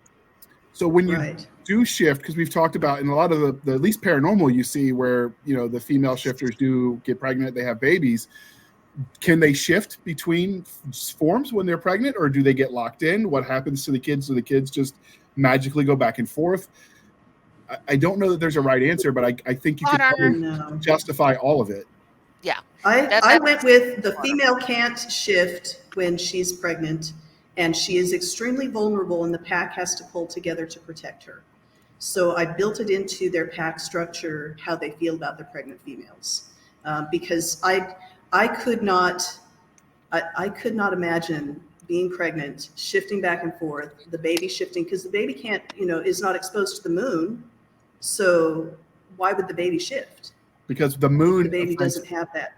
So when you do shift, because we've talked about in a lot of the at least paranormal you see where, you know, the female shifters do get pregnant, they have babies. Can they shift between forms when they're pregnant, or do they get locked in? What happens to the kids? Do the kids just magically go back and forth? I don't know that there's a right answer, but I think you could justify all of it. Yeah. I went with the female can't shift when she's pregnant, and she is extremely vulnerable, and the pack has to pull together to protect her. So I built it into their pack structure, how they feel about their pregnant females, because I could not imagine being pregnant, shifting back and forth, the baby shifting, because the baby can't, you know, is not exposed to the moon. So why would the baby shift? Because the moon, the baby doesn't have that.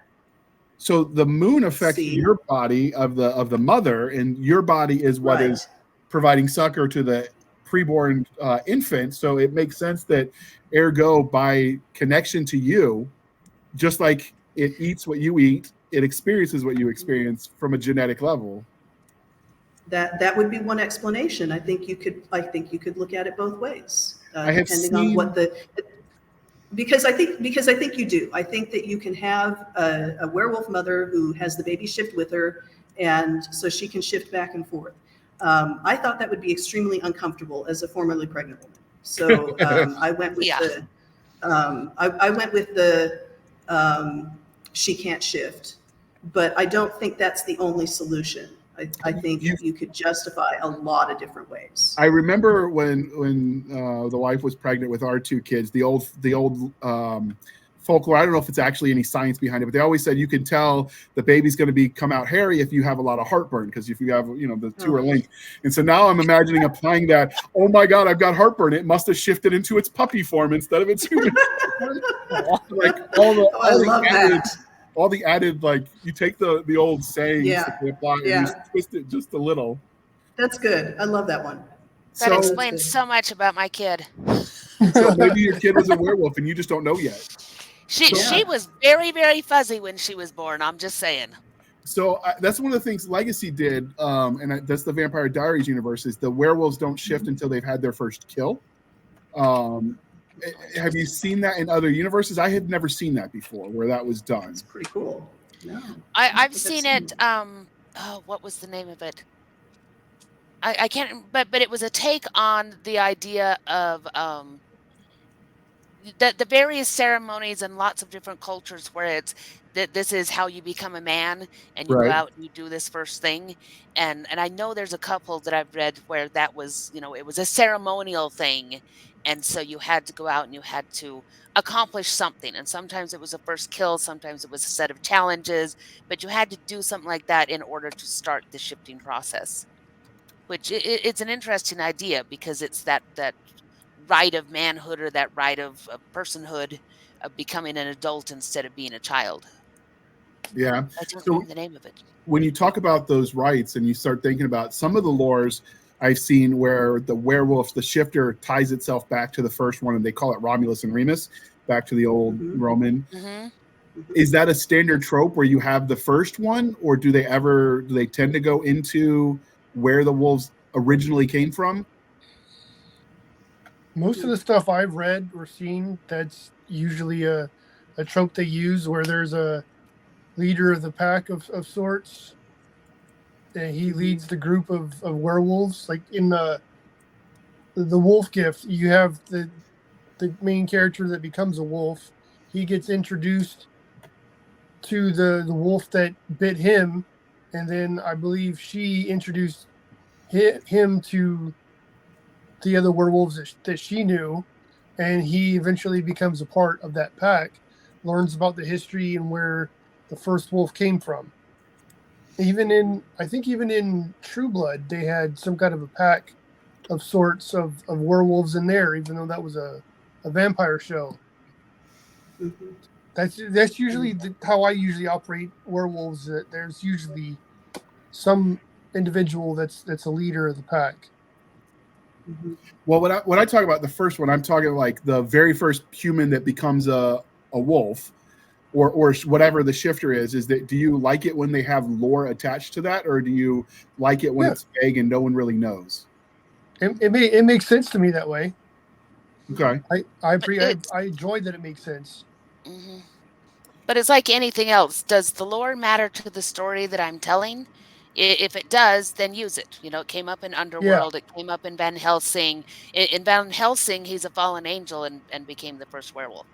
So the moon affects your body of the mother, and your body is what is providing succor to the preborn infant. So it makes sense that, ergo, by connection to you, just like it eats what you eat, it experiences what you experience from a genetic level. That would be one explanation. I think you could look at it both ways, depending on what because I think you do. I think that you can have a werewolf mother who has the baby shift with her, and so she can shift back and forth. I thought that would be extremely uncomfortable as a formerly pregnant woman. So I went with I went with the she can't shift, but I don't think that's the only solution. I think you could justify a lot of different ways. I remember when the wife was pregnant with our two kids, the old folklore. I don't know if it's actually any science behind it, but they always said you can tell the baby's going to come out hairy if you have a lot of heartburn, because if you have, you know, the two are linked. And so now I'm imagining applying that. Oh my God, I've got heartburn. It must have shifted into its puppy form instead of its human. Like all the added, like, you take the old sayings that they apply and you twist it just a little. That's good. I love that one. That explains so much about my kid. So maybe your kid was a werewolf and you just don't know yet. She was very, very fuzzy when she was born. I'm just saying. So that's one of the things Legacy did, and that's the Vampire Diaries universe, is the werewolves don't shift until they've had their first kill. Have you seen that in other universes? I had never seen that before, where that was done. It's pretty cool. No, I've seen it. What was the name of it? I can't. But it was a take on the idea of the various ceremonies and lots of different cultures where it's that this is how you become a man, and you go out and you do this first thing. And I know there's a couple that I've read where that was, you know, it was a ceremonial thing. And so you had to go out and you had to accomplish something. And sometimes it was a first kill, sometimes it was a set of challenges, but you had to do something like that in order to start the shifting process. which it's an interesting idea because it's that right of manhood or that right of personhood of becoming an adult instead of being a child. Yeah. I don't So remember the name of it. when you talk about those rights and you start thinking about some of the lores I've seen where the werewolf, the shifter, ties itself back to the first one, and they call it Romulus and Remus, back to the old Roman. Is that a standard trope where you have the first one, or do they tend to go into where the wolves originally came from? Most of the stuff I've read or seen, that's usually a trope they use where there's a leader of the pack of sorts, and he leads the group of werewolves. Like in the wolf gift, you have the main character that becomes a wolf. He gets introduced to the wolf that bit him, and then I believe she introduced him to the other werewolves that she knew, and he eventually becomes a part of that pack, learns about the history and where the first wolf came from. I think even in True Blood, they had some kind of a pack of sorts of werewolves in there, even though that was a vampire show. That's usually how I usually operate werewolves. That there's usually some individual that's a leader of the pack. Well, when I talk about the first one, I'm talking like the very first human that becomes a wolf, or whatever the shifter is that, do you like it when they have lore attached to that, or do you like it when it's vague and no one really knows? It makes sense to me that way. Okay. I enjoy that it makes sense. But it's like anything else. Does the lore matter to the story that I'm telling? If it does, then use it. You know, it came up in Underworld. Yeah. It came up in Van Helsing. In Van Helsing, he's a fallen angel and became the first werewolf.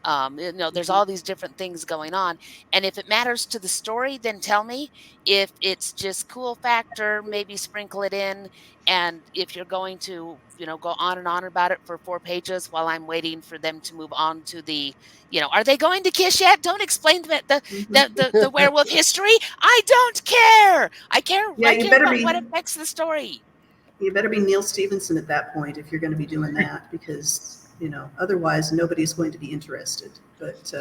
You know, there's all these different things going on. And if it matters to the story, then tell me. If it's just cool factor, maybe sprinkle it in. And if you're going to, you know, go on and on about it for 4 pages while I'm waiting for them to move on to the, you know, are they going to kiss yet? Don't explain the werewolf history. I don't care. I care. Yeah, I care about what affects the story. You better be Neil Stephenson at that point if you're going to be doing that, because, you know, otherwise nobody's going to be interested. But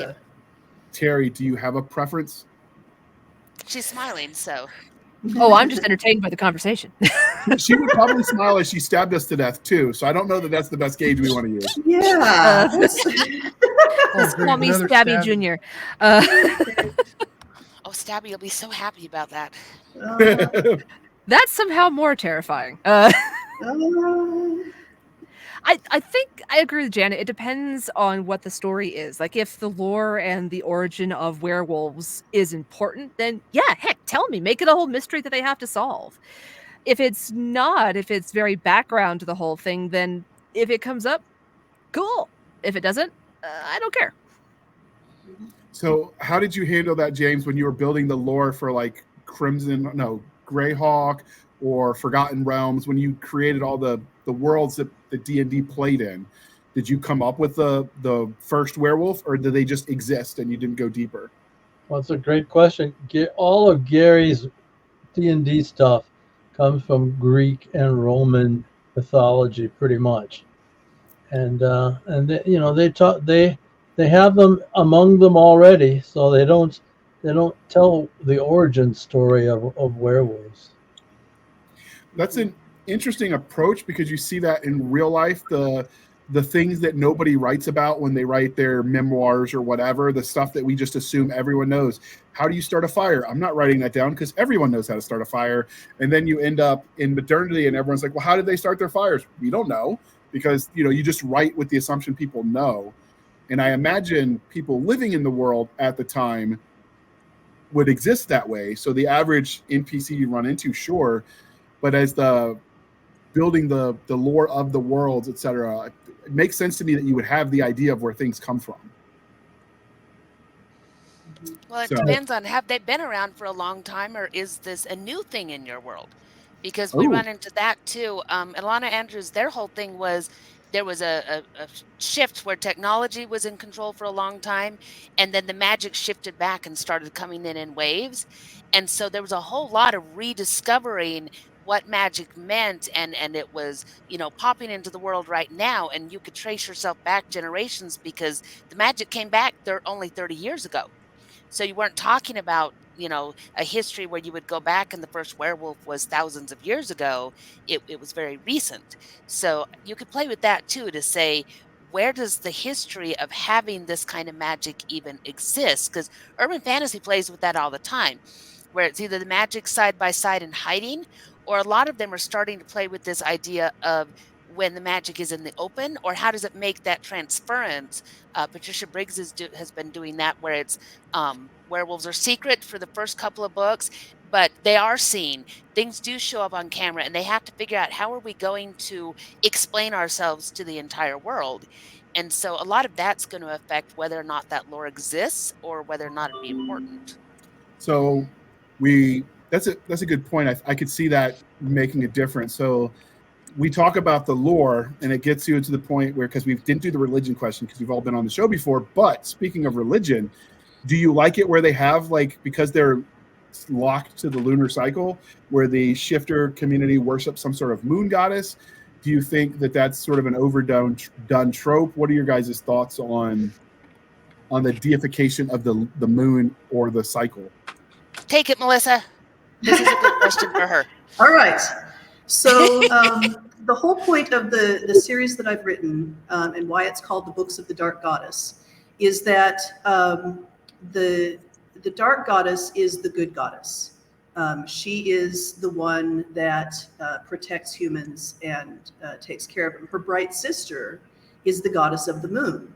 Terry, do you have a preference? She's smiling, so. Oh, I'm just entertained by the conversation. She would probably smile as she stabbed us to death too. So I don't know that that's the best gauge we want to use. Yeah. Just call me Stabby Jr. Oh, Stabby will be so happy about that. That's somehow more terrifying. I think I agree with Janet. It depends on what the story is. Like, if the lore and the origin of werewolves is important, then yeah, heck, tell me. Make it a whole mystery that they have to solve. If it's not, if it's very background to the whole thing, then if it comes up, cool. If it doesn't, I don't care. So how did you handle that, James, when you were building the lore for like Greyhawk or Forgotten Realms, when you created all the worlds that the D&D played in? Did you come up with the first werewolf, or did they just exist and you didn't go deeper? Well, it's a great question. All of Gary's D&D stuff comes from Greek and Roman mythology, pretty much, and they, you know, they have them among them already, so they don't tell the origin story of werewolves. That's an interesting approach, because you see that in real life, the things that nobody writes about when they write their memoirs or whatever, the stuff that we just assume everyone knows. How do you start a fire? I'm not writing that down because everyone knows how to start a fire. And then you end up in modernity and everyone's like, well, how did they start their fires? We don't know, because, you know, you just write with the assumption people know. And I imagine people living in the world at the time would exist that way. So the average NPC you run into, sure, but as building the lore of the worlds, etc., it makes sense to me that you would have the idea of where things come from. Well, it depends on, have they been around for a long time, or is this a new thing in your world? Because we run into that too. Alana Andrews, their whole thing was there was a shift where technology was in control for a long time, and then the magic shifted back and started coming in waves. And so there was a whole lot of rediscovering what magic meant, and it was, popping into the world right now, and you could trace yourself back generations because the magic came back there only 30 years ago. So you weren't talking about, a history where you would go back and the first werewolf was thousands of years ago. It was very recent. So you could play with that too to say, where does the history of having this kind of magic even exist? Because urban fantasy plays with that all the time, where it's either the magic side by side and hiding, or a lot of them are starting to play with this idea of when the magic is in the open, or how does it make that transference. Patricia Briggs has been doing that, where it's werewolves are secret for the first couple of books, but they are seen. Things do show up on camera, and they have to figure out, how are we going to explain ourselves to the entire world? And so a lot of that's going to affect whether or not that lore exists or whether or not it'd be important. So that's a good point. I could see that making a difference. So we talk about the lore, and it gets you to the point where, because we didn't do the religion question because we've all been on the show before. But speaking of religion, do you like it where they have, like, because they're locked to the lunar cycle, where the shifter community worships some sort of moon goddess? Do you think that that's sort of an overdone trope? What are your guys' thoughts on the deification of the moon or the cycle? Take it, Melissa. This is a good question for her. All right. So the whole point of the series that I've written, and why it's called the Books of the Dark Goddess, is that the Dark Goddess is the good goddess. She is the one that protects humans and takes care of them. Her bright sister is the goddess of the moon.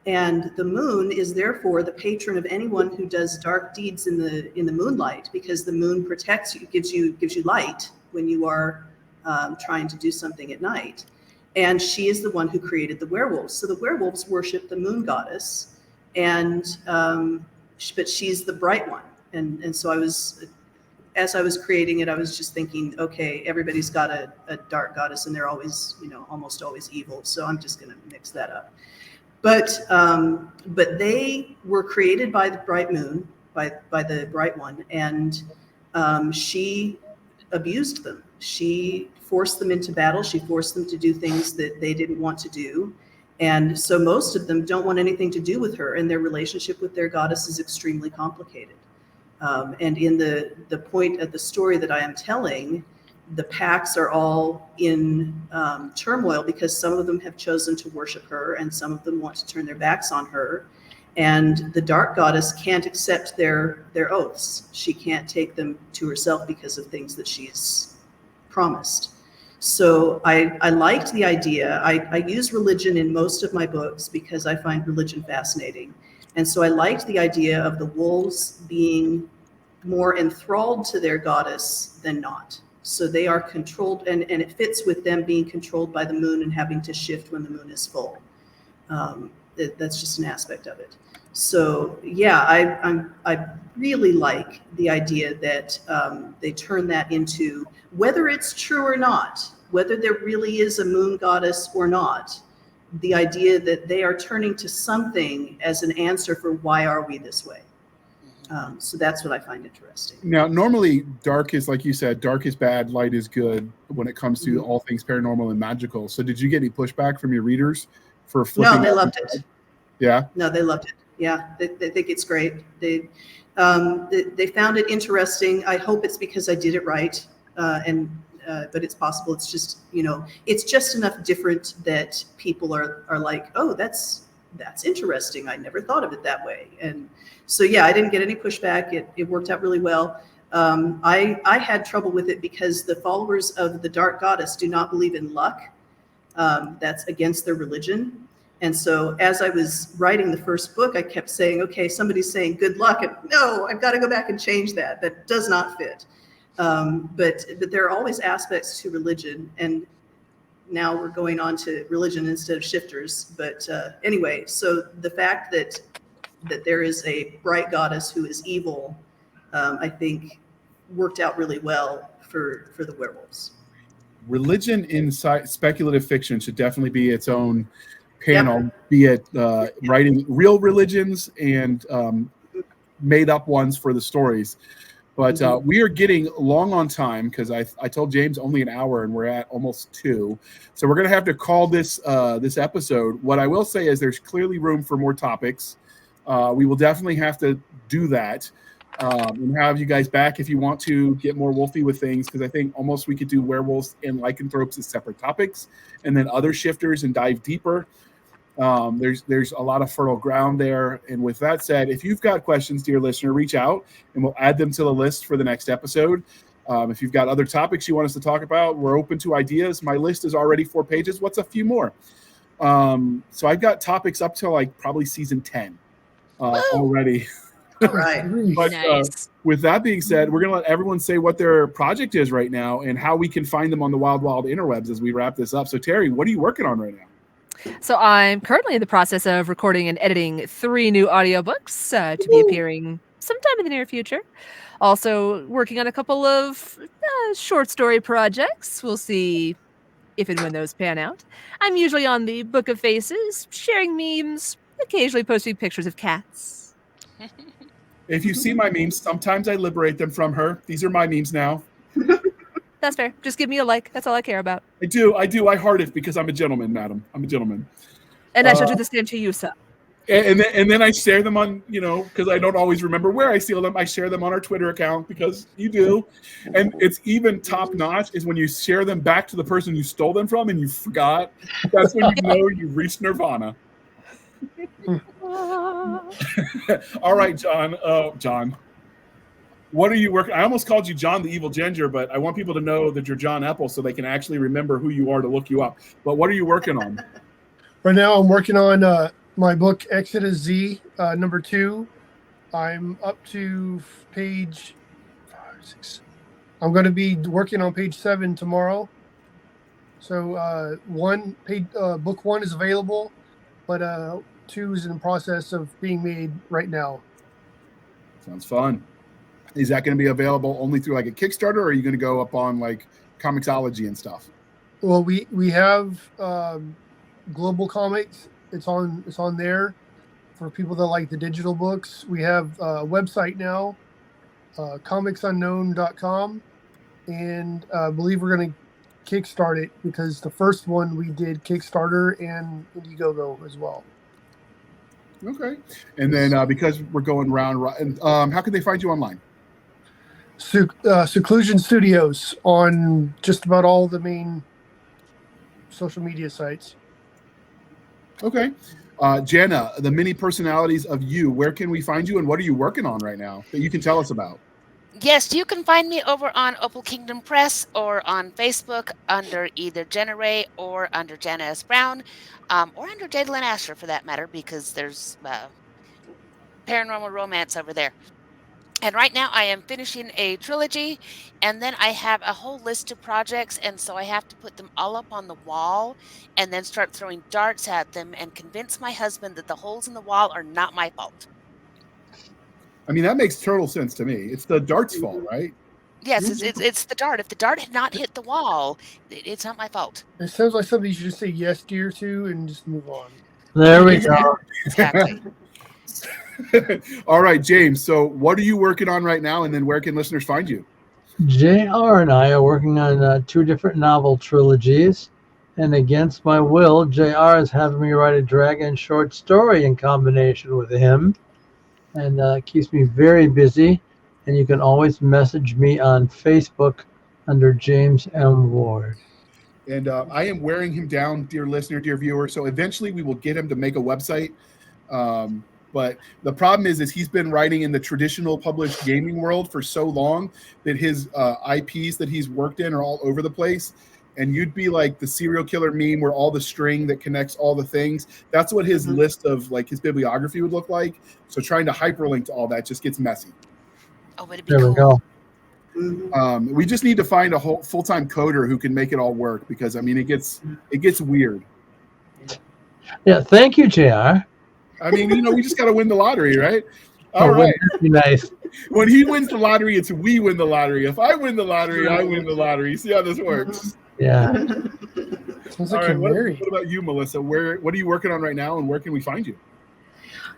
And the moon is therefore the patron of anyone who does dark deeds in the moonlight, because the moon protects you, gives you light when you are trying to do something at night. And she is the one who created the werewolves. So the werewolves worship the moon goddess, and but she's the bright one. And so as I was creating it, I was just thinking, okay, everybody's got a dark goddess, and they're always, almost always evil. So I'm just going to mix that up. But they were created by the bright moon, by the bright one, and she abused them. She forced them into battle. She forced them to do things that they didn't want to do. And so most of them don't want anything to do with her, and their relationship with their goddess is extremely complicated. And in the point of the story that I am telling, the packs are all in turmoil, because some of them have chosen to worship her and some of them want to turn their backs on her. And the dark goddess can't accept their oaths. She can't take them to herself because of things that she's promised. So I liked the idea. I use religion in most of my books because I find religion fascinating. And so I liked the idea of the wolves being more enthralled to their goddess than not. So they are controlled, and it fits with them being controlled by the moon and having to shift when the moon is full. That's just an aspect of it. So yeah, I really like the idea that they turn that into, whether it's true or not, whether there really is a moon goddess or not, the idea that they are turning to something as an answer for why are we this way. So that's what I find interesting. Now, normally dark is, like you said, dark is bad, light is good when it comes to all things paranormal and magical. So did you get any pushback from your readers for flipping? No, they loved it. Yeah? No, they loved it. Yeah, they think it's great. They found it interesting. I hope it's because I did it right. But it's possible it's just, it's just enough different that people are like, oh, that's interesting. I never thought of it that way. And so, yeah, I didn't get any pushback. It worked out really well. I had trouble with it because the followers of the Dark Goddess do not believe in luck. That's against their religion. And so as I was writing the first book, I kept saying, okay, somebody's saying good luck. And no, I've got to go back and change that. That does not fit. But there are always aspects to religion. And now we're going on to religion instead of shifters. But anyway, so the fact that there is a bright goddess who is evil, I think worked out really well for the werewolves. Religion in speculative fiction should definitely be its own panel, be it writing real religions and made up ones for the stories. But we are getting long on time because I told James only an hour and we're at almost 2. So we're going to have to call this this episode. What I will say is there's clearly room for more topics. We will definitely have to do that and have you guys back if you want to get more wolfy with things, because I think almost we could do werewolves and lycanthropes as separate topics and then other shifters and dive deeper. There's a lot of fertile ground there. And with that said, if you've got questions, dear listener, reach out and we'll add them to the list for the next episode. If you've got other topics you want us to talk about, we're open to ideas. My list is already 4 pages. What's a few more? So I've got topics up to like probably season 10 already. Right. But Nice. with that being said, we're going to let everyone say what their project is right now and how we can find them on the wild interwebs as we wrap this up. So Terry, what are you working on right now? So I'm currently in the process of recording and editing 3 new audiobooks to be appearing sometime in the near future. Also working on a couple of short story projects. We'll see if and when those pan out. I'm usually on the Book of Faces, sharing memes, occasionally posting pictures of cats. If you see my memes, sometimes I liberate them from her. These are my memes now. That's fair. Just give me a like. That's all I care about. I do. I heart it because I'm a gentleman, madam. I'm a gentleman. And I shall do the same to you, sir. And then I share them on, because I don't always remember where I steal them. I share them on our Twitter account because you do. And it's even top notch is when you share them back to the person you stole them from and you forgot. That's when you know you've reached nirvana. All right, John. John. What are you working? I almost called you John the Evil Ginger, but I want people to know that you're John Apple so they can actually remember who you are to look you up. But what are you working on? Right now, I'm working on my book Exodus Z number 2. I'm up to page 5, 6. I'm going to be working on page 7 tomorrow. So book 1 is available, but 2 is in the process of being made right now. Sounds fun. Is that going to be available only through like a Kickstarter, or are you going to go up on like Comixology and stuff? Well, we have Global Comics. It's on there for people that like the digital books. We have a website now, comicsunknown.com, and I believe we're going to Kickstart it because the first one we did Kickstarter and Indiegogo as well. Okay. And then because we're going round, how can they find you online? Seclusion Studios on just about all the main social media sites. Okay. Jana, the many personalities of you, where can we find you and what are you working on right now that you can tell us about? Yes, you can find me over on Opal Kingdom Press or on Facebook under either Jenna Ray or under Jana S. Brown, or under Jadalyn Asher for that matter, because there's paranormal romance over there. And right now I am finishing a trilogy, and then I have a whole list of projects, and so I have to put them all up on the wall and then start throwing darts at them and convince my husband that the holes in the wall are not my fault. I mean, that makes total sense to me. It's the dart's fault, right? Yes, it's the dart. If the dart had not hit the wall, it's not my fault. It sounds like something you should just say yes, dear, to and just move on. There we go. Exactly. All right, James. So what are you working on right now, and then where can listeners find you? JR and I are working on 2 different novel trilogies, and against my will, JR is having me write a dragon short story in combination with him, and keeps me very busy. And you can always message me on Facebook under James M. Ward. And I am wearing him down, dear listener, dear viewer. So eventually we will get him to make a website. But the problem is he's been writing in the traditional published gaming world for so long that his IPs that he's worked in are all over the place. And you'd be like the serial killer meme where all the string that connects all the things. That's what his list of like his bibliography would look like. So trying to hyperlink to all that just gets messy. Oh, but it'd be There cool. we go. We just need to find a whole full-time coder who can make it all work because I mean it gets weird. Yeah, thank you, JR. I mean, we just got to win the lottery, right? All right. That'd be nice. When he wins the lottery, it's we win the lottery. If I win the lottery, I win the lottery. See how this works? Yeah. Sounds All like right. you're married. What about you, Melissa? What are you working on right now, and where can we find you?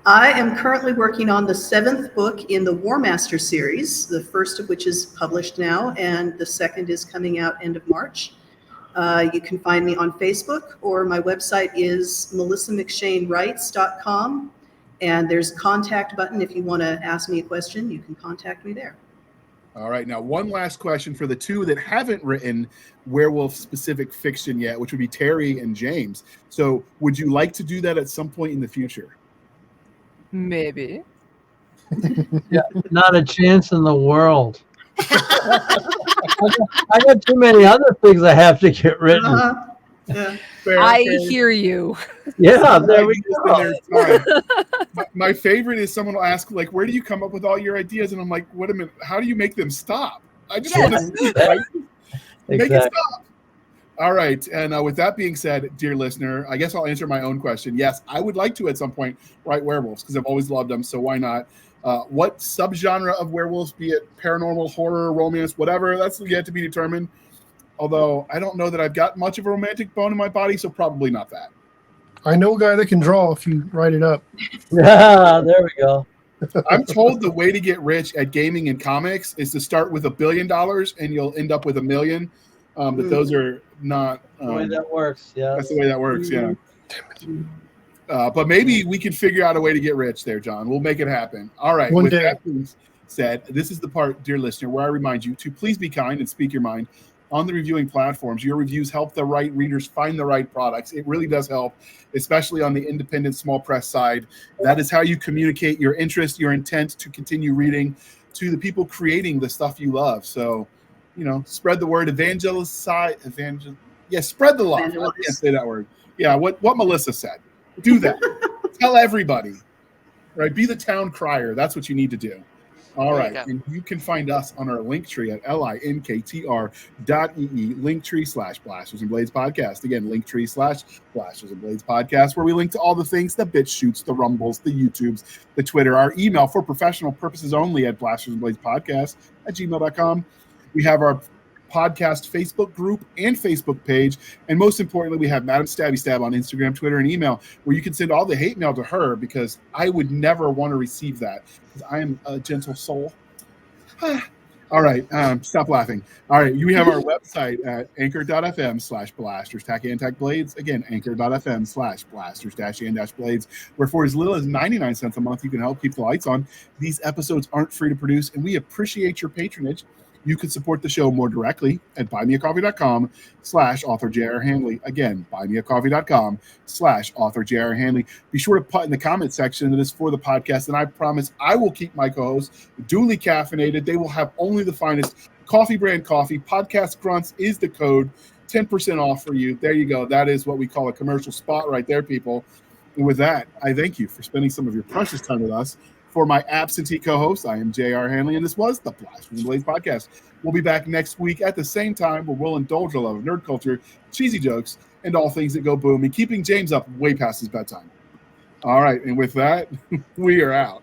I am currently working on the 7th book in the War Master series, the first of which is published now, and the second is coming out end of March. You can find me on Facebook, or my website is melissamcshanewrites.com, and there's a contact button. If you want to ask me a question, you can contact me there. All right. Now, one last question for the two that haven't written werewolf-specific fiction yet, which would be Terry and James. So would you like to do that at some point in the future? Maybe. Yeah, not a chance in the world. I got too many other things I have to get written. Yeah. I hear you. Yeah, there we go. My favorite is someone will ask, like, where do you come up with all your ideas? And I'm like, wait a minute, how do you make them stop? I just want to see it, right? Make it stop. All right. And with that being said, dear listener, I guess I'll answer my own question. Yes, I would like to at some point write werewolves because I've always loved them. So why not? What subgenre of werewolves, be it paranormal, horror, romance, whatever, that's yet to be determined. Although I don't know that I've got much of a romantic bone in my body, so probably not that. I know a guy that can draw if you write it up. Yeah, there we go. I'm told the way to get rich at gaming and comics is to start with $1 billion and you'll end up with $1 million. But those are not the way that works. Yeah, that's the way that works. Yeah. But maybe we can figure out a way to get rich there, John. We'll make it happen. All right. One with day. that being said, this is the part, dear listener, where I remind you to please be kind and speak your mind on the reviewing platforms. Your reviews help the right readers find the right products. It really does help, especially on the independent small press side. That is how you communicate your interest, your intent to continue reading to the people creating the stuff you love. So, spread the word, spread the love. I can't say that word. Yeah, what Melissa said. Do that. Tell everybody. Right? Be the town crier. That's what you need to do. All right. And you can find us on our link tree at linktr.ee, linktree/Blasters and Blades Podcast. Again, linktree/Blasters and Blades Podcast, where we link to all the things, the bit shoots, the rumbles, the YouTubes, the Twitter, our email for professional purposes only at Blasters and Blades Podcast @gmail.com. We have our podcast Facebook group and Facebook page. And most importantly, we have Madam Stabby Stab on Instagram, Twitter, and email, where you can send all the hate mail to her, because I would never want to receive that, because I am a gentle soul. All right. Stop laughing. All right. We have our website at anchor.fm/blasters tack blades. Again, anchor.fm/blasters-and-blades, where for as little as 99 cents a month, you can help keep the lights on. These episodes aren't free to produce, and we appreciate your patronage. You can support the show more directly at buymeacoffee.com/author J.R. Handley. Again, buymeacoffee.com/author J.R. Handley. Be sure to put in the comment section that is for the podcast, and I promise I will keep my co-hosts duly caffeinated. They will have only the finest coffee brand coffee. Podcast Grunts is the code. 10% off for you. There you go. That is what we call a commercial spot right there, people. And with that, I thank you for spending some of your precious time with us. For my absentee co-host, I am J.R. Handley, and this was the Blasters and Blades Podcast. We'll be back next week at the same time, where we'll indulge a love of nerd culture, cheesy jokes, and all things that go boom, and keeping James up way past his bedtime. All right, and with that, we are out.